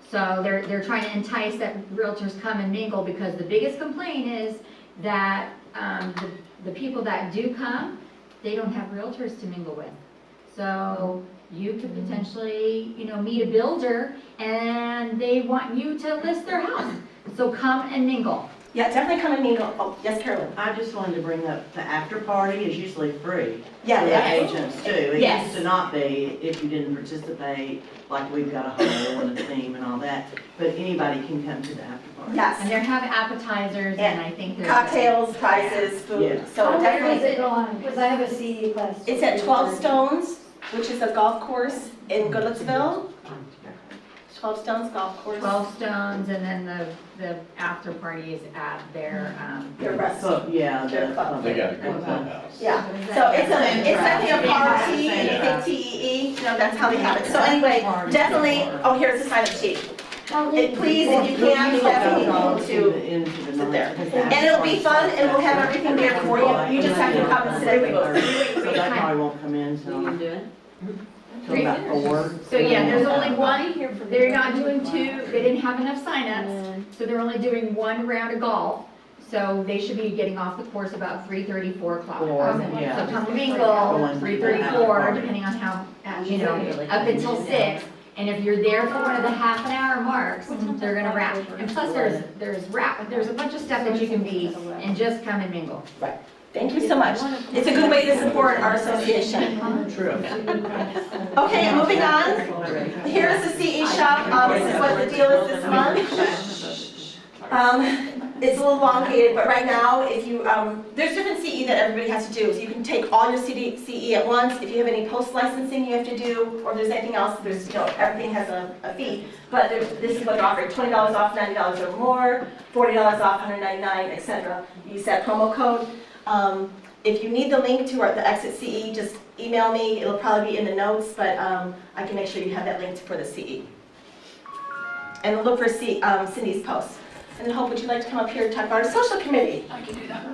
So they're trying to entice that realtors come and mingle, because the biggest complaint is that the people that do come, they don't have realtors to mingle with. So you could potentially, meet a builder and they want you to list their house. So come and mingle. Yeah, definitely come and mingle. Oh, yes, Carolyn. I just wanted to bring up, the after party is usually free. Yeah, For the yes. agents too. It Yes. used to not be if you didn't participate, like we've got a hole and a theme and all that, but anybody can come to the after party. Yes. And they have appetizers and I think there's Cocktails, prizes, food. Yeah. So definitely. Because I have a CE class. It's at 12 Stones, which is a golf course in Goodlettsville. 12 Stones Golf Course. 12 Stones, and then the after party is at their Their restaurant. So, yeah. Their club. They got a good clubhouse. Yeah, so it's definitely a party, anything TEE, that's how they have it. So anyway, definitely, oh, here's the sign-up sheet. Please, if you can, definitely need to sit there. And it'll be fun, and we'll have everything there for you. You just have to come and sit at the booth. So that probably won't come in till about 4. So yeah, there's only one, they're not doing 2, they didn't have enough signups, so they're only doing 1 round of golf. So they should be getting off the course about 3:30, 4 o'clock. Yeah. So come mingle, 3:30, 4, depending on how, up until 6. And if you're there for one of the half an hour marks, they're gonna wrap. And plus there's a bunch of stuff that you can be and just come and mingle. Right. Thank you so much. It's a good way to support our association. True. Okay, moving on. Here's the CE shop. This is what the deal is this month. It's a little elongated, but right now, if you, there's different CE that everybody has to do. So you can take all your CE at once. If you have any post-licensing you have to do, or there's anything else, there's, everything has a fee. But this is what they're offering, $20 off, $90 or more, $40 off, $199, etc. Use that promo code. If you need the link to the Exit CE, just email me. It'll probably be in the notes, but I can make sure you have that link for the CE. And look for Cindy's post. And then Hope, would you like to come up here and talk about our social committee? I can do that.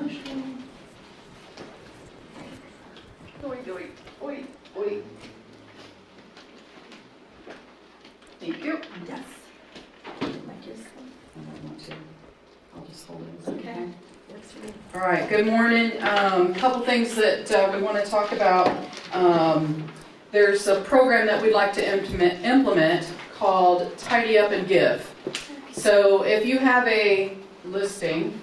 Oi. Thank you. Yes. I'll just hold it. Okay. All right, good morning. Couple things that we want to talk about. There's a program that we'd like to implement called Tidy Up and Give. So if you have a listing,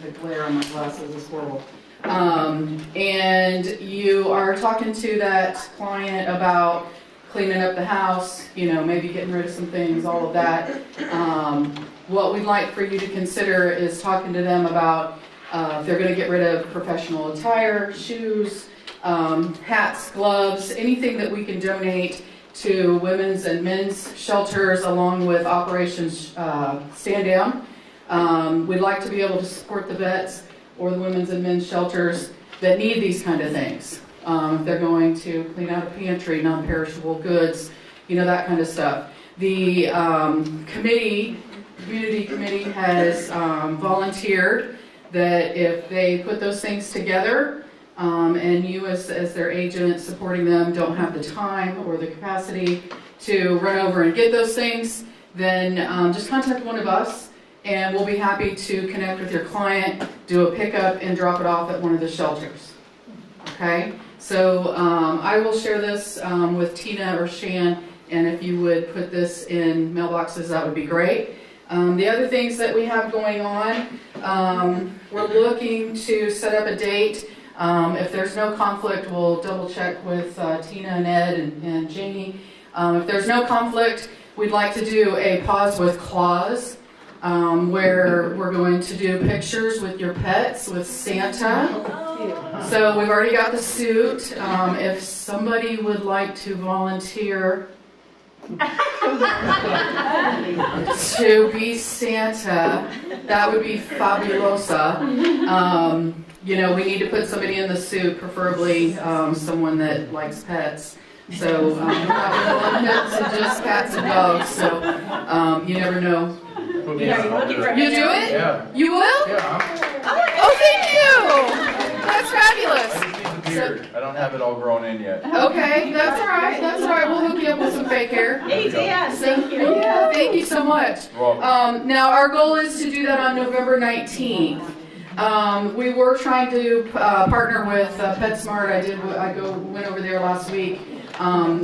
the glare on my glasses is horrible, and you are talking to that client about cleaning up the house, maybe getting rid of some things, all of that, what we'd like for you to consider is talking to them about if they're going to get rid of professional attire, shoes, hats, gloves, anything that we can donate to women's and men's shelters along with Operations Stand Down. We'd like to be able to support the vets or the women's and men's shelters that need these kind of things. If they're going to clean out a pantry, non-perishable goods, that kind of stuff. The community committee has volunteered that if they put those things together, and you as their agent supporting them don't have the time or the capacity to run over and get those things, then just contact one of us and we'll be happy to connect with your client, do a pickup and drop it off at one of the shelters. Okay, so I will share this with Tina or Shan, and if you would put this in mailboxes, that would be great. The other things that we have going on, we're looking to set up a date. If there's no conflict, we'll double check with Tina and Ed and Janie. If there's no conflict, we'd like to do a Pause with Claus, where we're going to do pictures with your pets, with Santa. So we've already got the suit. If somebody would like to volunteer To be Santa, that would be fabulosa. You know, we need to put somebody in the suit, preferably someone that likes pets. So we're not going to limit it to just cats and dogs. So you never know. You do it? Yeah. You will? Yeah. Oh, thank you. That's fabulous. I just need the beard. I don't have it all grown in yet. Okay, that's all right. That's all right. We'll hook you up with some fake hair. Hey, Dan, thank you. Yeah, thank you so much. You're welcome. Now, our goal is to do that on November 19th. We were trying to partner with PetSmart. I went over there last week.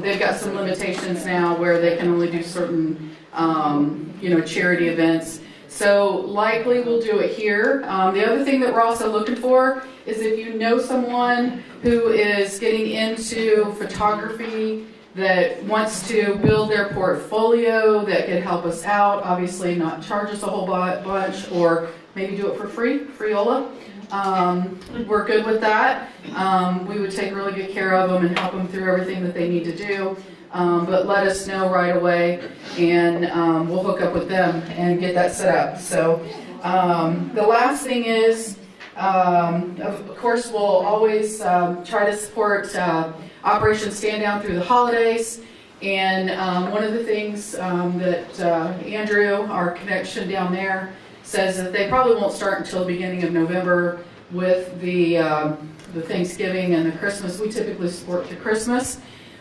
They've got some limitations now where they can only do certain, charity events. So likely we'll do it here. The other thing that we're also looking for is if you know someone who is getting into photography that wants to build their portfolio that could help us out, obviously not charge us a whole bunch, or maybe do it for free-ola. We're good with that. We would take really good care of them and help them through everything that they need to do. But let us know right away, and we'll hook up with them and get that set up. So the last thing is, of course, we'll always try to support Operation Stand Down through the holidays. And one of the things that Andrew, our connection down there, says that they probably won't start until the beginning of November with the Thanksgiving and the Christmas. We typically support the Christmas.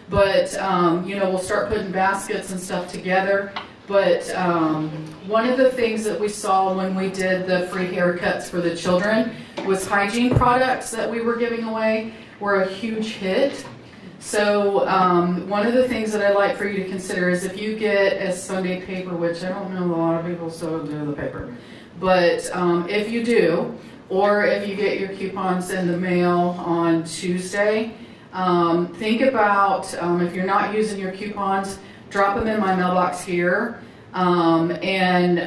But, we'll start putting baskets and stuff together. But one of the things that we saw when we did the free haircuts for the children was hygiene products that we were giving away were a huge hit. So one of the things that I'd like for you to consider is if you get a Sunday paper, which I don't know a lot of people still do the paper, but if you do, or if you get your coupons in the mail on Tuesday, think about if you're not using your coupons, drop them in my mailbox here, and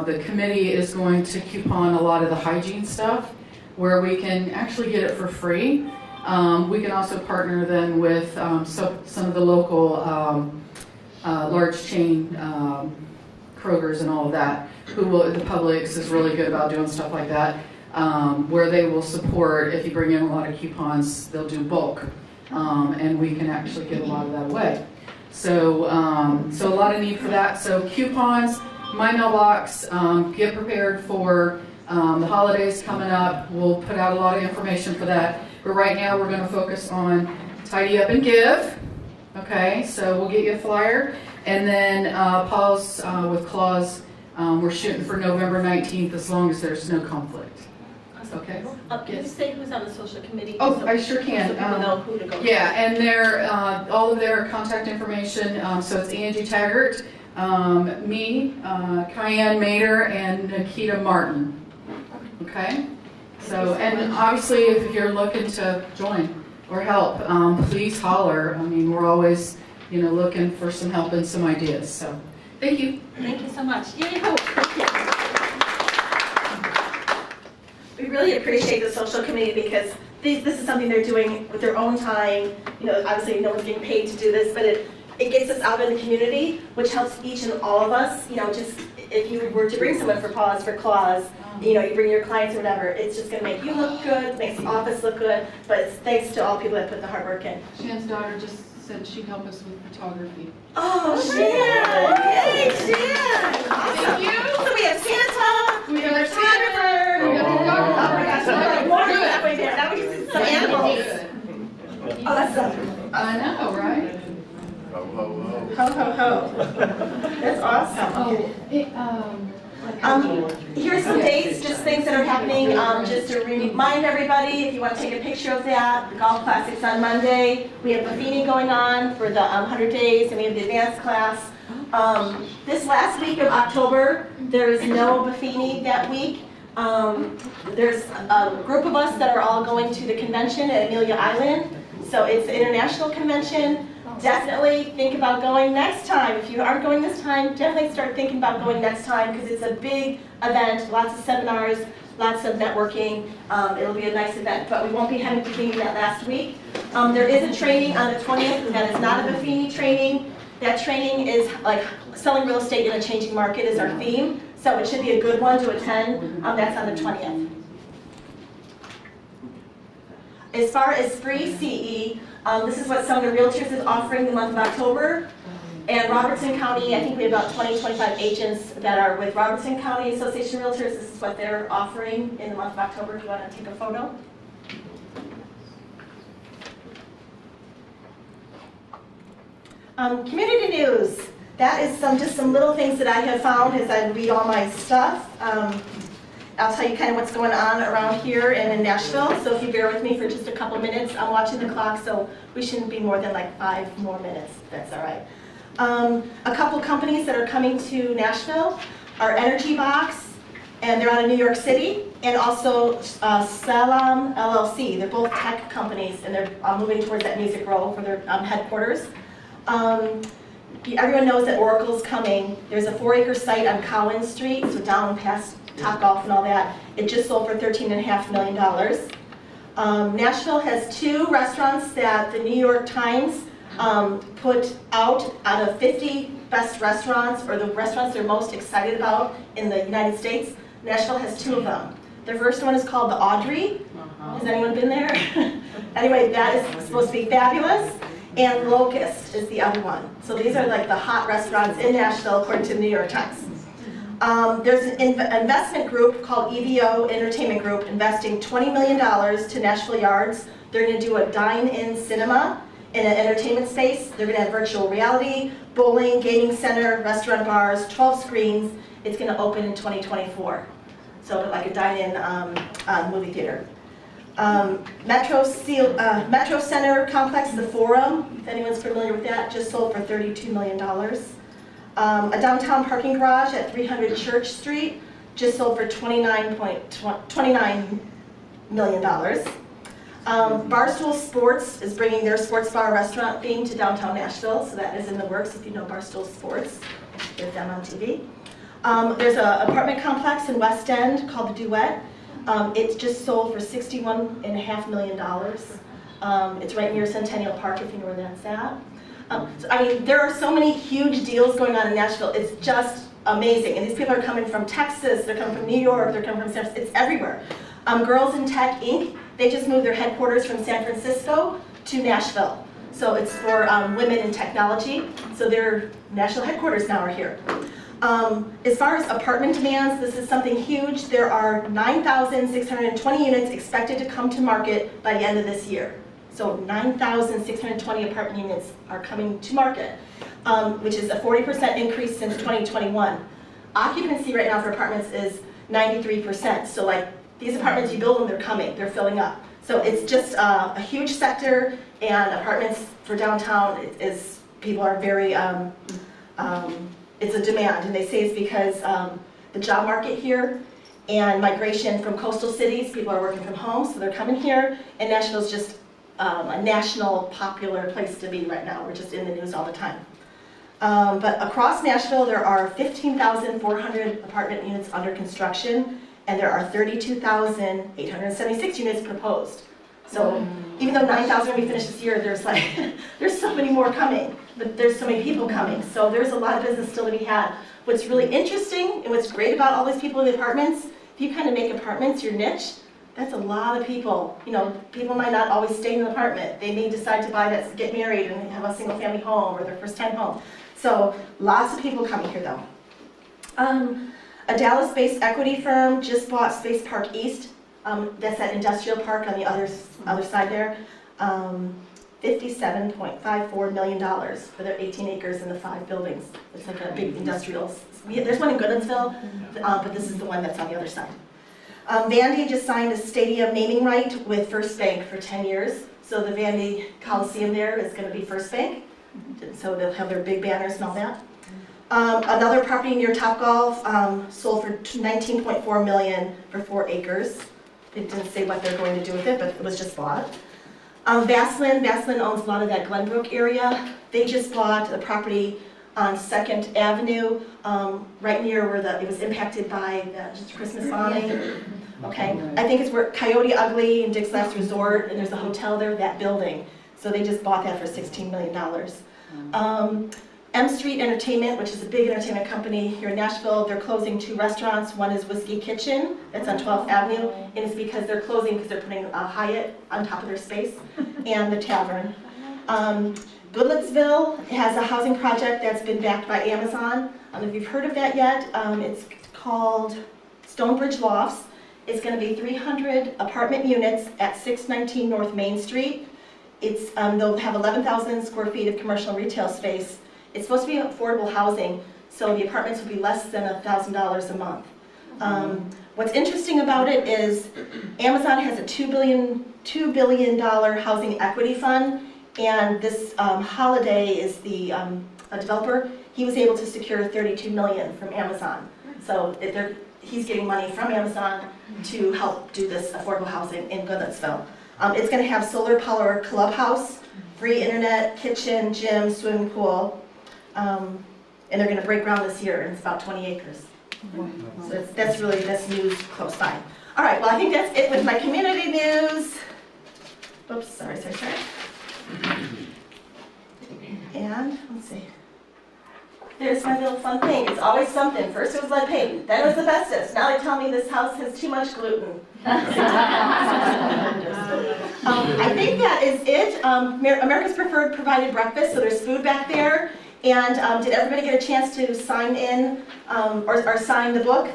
the committee is going to coupon a lot of the hygiene stuff where we can actually get it for free. We can also partner then with some of the local large chain Kroger's and all of that, the Publix is really good about doing stuff like that, where they will support, if you bring in a lot of coupons, they'll do bulk. And we can actually give a lot of that away. So a lot of need for that. So coupons, my mailbox, get prepared for the holidays coming up. We'll put out a lot of information for that. But right now we're going to focus on Tidy Up and Give. Okay, so we'll get you a flyer. And then pause with Claus. We're shooting for November 19th as long as there's no conflict. Okay. Can you say who's on the social committee? Oh, I sure can. So people know who to go to. Yeah, and all of their contact information, so it's Angie Taggart, me, Cayenne Mater, and Nikita Martin. Okay? So, and obviously if you're looking to join or help, please holler. I mean, we're always, looking for some help and some ideas. So, thank you. Thank you so much. Yay, hope. We really appreciate the social committee because this is something they're doing with their own time. Obviously no one's getting paid to do this, but it gets us out in the community, which helps each and all of us. Just if you were to bring someone for Claus, you bring your clients or whatever, it's just going to make you look good, makes the office look good, but it's thanks to all people that put the hard work in. Shan's daughter just said she'd help us with photography. Oh, Shan! Yay, Shan! Awesome. Thank you. So we have Santa, we have a photographer, we have a photographer. Oh my gosh, we're like more than halfway there. Now we just need some animals. Awesome. I know, right? Ho, ho, ho. Ho, ho, ho. That's awesome. Here's some dates, just things that are happening, just to remind everybody, if you want to take a picture of that, the Golf Classics on Monday. We have Buffini going on for the 100 days, and we have the advanced class. This last week of October, there is no Buffini that week. There's a group of us that are all going to the convention at Amelia Island. So it's an international convention. Definitely think about going next time. If you aren't going this time, definitely start thinking about going next time because it's a big event, lots of seminars, lots of networking. It'll be a nice event, but we won't be having Buffini that last week. There is a training on the 20th that is not a Buffini training. That training is like selling real estate in a changing market is our theme, so it should be a good one to attend. That's on the 20th. As far as free CE, this is what Sumner Realtors is offering the month of October. And Robertson County, I think we have about 20, 25 agents that are with Robertson County Association of Realtors. This is what they're offering in the month of October if you want to take a photo. Community news. That is just some little things that I have found as I read all my stuff. I'll tell you kind of what's going on around here and in Nashville. So if you bear with me for just a couple minutes, I'm watching the clock, so we shouldn't be more than like 5 more minutes. That's all right. A couple companies that are coming to Nashville are Energy Box, and they're out of New York City, and also Salam LLC. They're both tech companies, and they're moving towards that Music Row for their headquarters. Everyone knows that Oracle's coming. There's a 4-acre site on Collins Street, so down past Topgolf and all that. It just sold for $13.5 million. Nashville has 2 restaurants that the New York Times put out of 50 best restaurants, or the restaurants they're most excited about in the United States. Nashville has 2 of them. The first one is called the Audrey. Has anyone been there? Anyway, that is supposed to be fabulous. And Locust is the other one. So these are like the hot restaurants in Nashville according to the New York Times. There's an investment group called EVO Entertainment Group investing $20 million to Nashville Yards. They're going to do a dine-in cinema in an entertainment space. They're going to have virtual reality, bowling, gaming center, restaurant bars, 12 screens. It's going to open in 2024. So like a dine-in movie theater. Metro Center Complex, the Forum, if anyone's familiar with that, just sold for $32 million. A downtown parking garage at 300 Church Street just sold for $29 million. Barstool Sports is bringing their sports bar restaurant theme to downtown Nashville, so that is in the works if you know Barstool Sports. There's them on TV. There's an apartment complex in West End called The Duet. It just sold for $61.5 million. It's right near Centennial Park, if you know where that's at. So, I mean, there are so many huge deals going on in Nashville. It's just amazing. And these people are coming from Texas, they're coming from New York, they're coming from San Francisco. It's everywhere. Girls in Tech Inc., they just moved their headquarters from San Francisco to Nashville. So it's for women in technology. So their national headquarters now are here. As far as apartment demands, this is something huge. There are 9,620 units expected to come to market by the end of this year. So 9,620 apartment units are coming to market, which is a 40% increase since 2021. Occupancy right now for apartments is 93%. So like these apartments, you build them, they're coming, they're filling up. So it's just a huge sector, and apartments for downtown is people are very, it's a demand, and they say it's because the job market here and migration from coastal cities, people are working from home, so they're coming here, and Nashville's just a national popular place to be right now. We're just in the news all the time. But across Nashville, there are 15,400 apartment units under construction, and there are 32,876 units proposed. So even though 9,000 will be finished this year, there's like, there's so many more coming, but there's so many people coming. So there's a lot of business still to be had. What's really interesting and what's great about all these people in the apartments, if you kind of make apartments your niche, that's a lot of people. You know, people might not always stay in an apartment. They may decide to buy that, get married and have a single family home or their first time home. So lots of people coming here though. A Dallas-based equity firm just bought Space Park East. That's that industrial park on the other side there. $57.54 million for their 18 acres and the 5 buildings. It's like a big industrial. There's one in Goodensville, but this is the one that's on the other side. Vandy just signed a stadium naming right with First Bank for 10 years. So the Vandy Coliseum there is going to be First Bank. So they'll have their big banners and all that. Another property near Topgolf sold for $19.4 million for 4 acres. It didn't say what they're going to do with it, but it was just bought. Vaslin owns a lot of that Glenbrook area. They just bought a property on 2nd Avenue, right near where it was impacted by the Christmas bombing. Okay, I think it's where Coyote Ugly and Dick's Last Resort, and there's a hotel there, that building. So they just bought that for $16 million. M Street Entertainment, which is a big entertainment company here in Nashville, they're closing 2 restaurants. One is Whiskey Kitchen, that's on 12th Avenue, and it's because they're closing because they're putting a Hyatt on top of their space, and the Tavern. Goodlettsville has a housing project that's been backed by Amazon. I don't know if you've heard of that yet. It's called Stonebridge Lofts. It's going to be 300 apartment units at 619 North Main Street. They'll have 11,000 square feet of commercial retail space. It's supposed to be affordable housing, so the apartments will be less than $1,000 a month. What's interesting about it is Amazon has a $2 billion housing equity fund, and this Holiday is the a developer. He was able to secure $32 million from Amazon. So he's getting money from Amazon to help do this affordable housing in Goodlettsville. It's going to have solar power clubhouse, free internet, kitchen, gym, swimming pool. And they're going to break ground this year, and it's about 20 acres. So that's news close by. All right, well, I think that's it with my community news. Oops, sorry. And, let's see. There's my little fun thing. It's always something. First it was lead paint, then it was asbestos. Now they tell me this house has too much gluten. I think that is it. America's Preferred provided breakfast, so there's food back there. And did everybody get a chance to sign in or sign the book?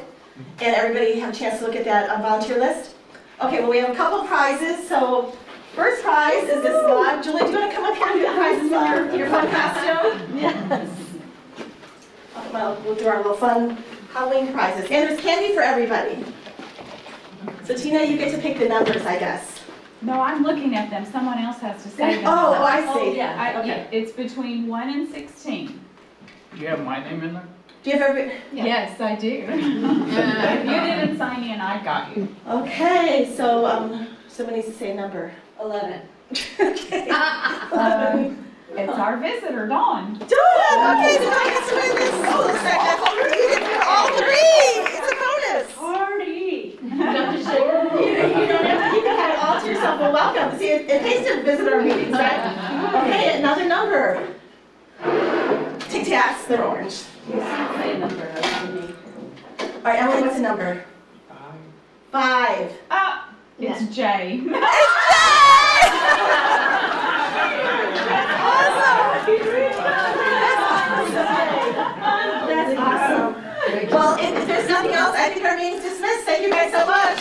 And everybody have a chance to look at that volunteer list? Okay, well, we have a couple of prizes. So first prize is this log. Julie, do you want to come up here and do the prizes with your fun costume? Yes. Well, we'll do our little fun Halloween prizes. And there's candy for everybody. So Tina, you get to pick the numbers, I guess. No, I'm looking at them. Someone else has to say them. Oh, I see. Yeah, Okay. It's between 1 and 16. Do you have my name in there? Do you have every? Yes, I do. If you didn't sign in, I got you. Okay, so somebody needs to say a number. 11. Okay. It's our visitor, Dawn. Dawn! Okay, so I guess win this. Oh, looks like that's you did all 3. It's a bonus. Party. You don't have to keep it all to yourself. Well, welcome. See, it pays to visit our meetings, right? Okay, another number. Tic Tacs, they're orange. Say a number. All right, Emily, what's the number? 5. It's J. That's awesome. Well, if there's nothing else, I think our meeting's dismissed. Thank you guys so much.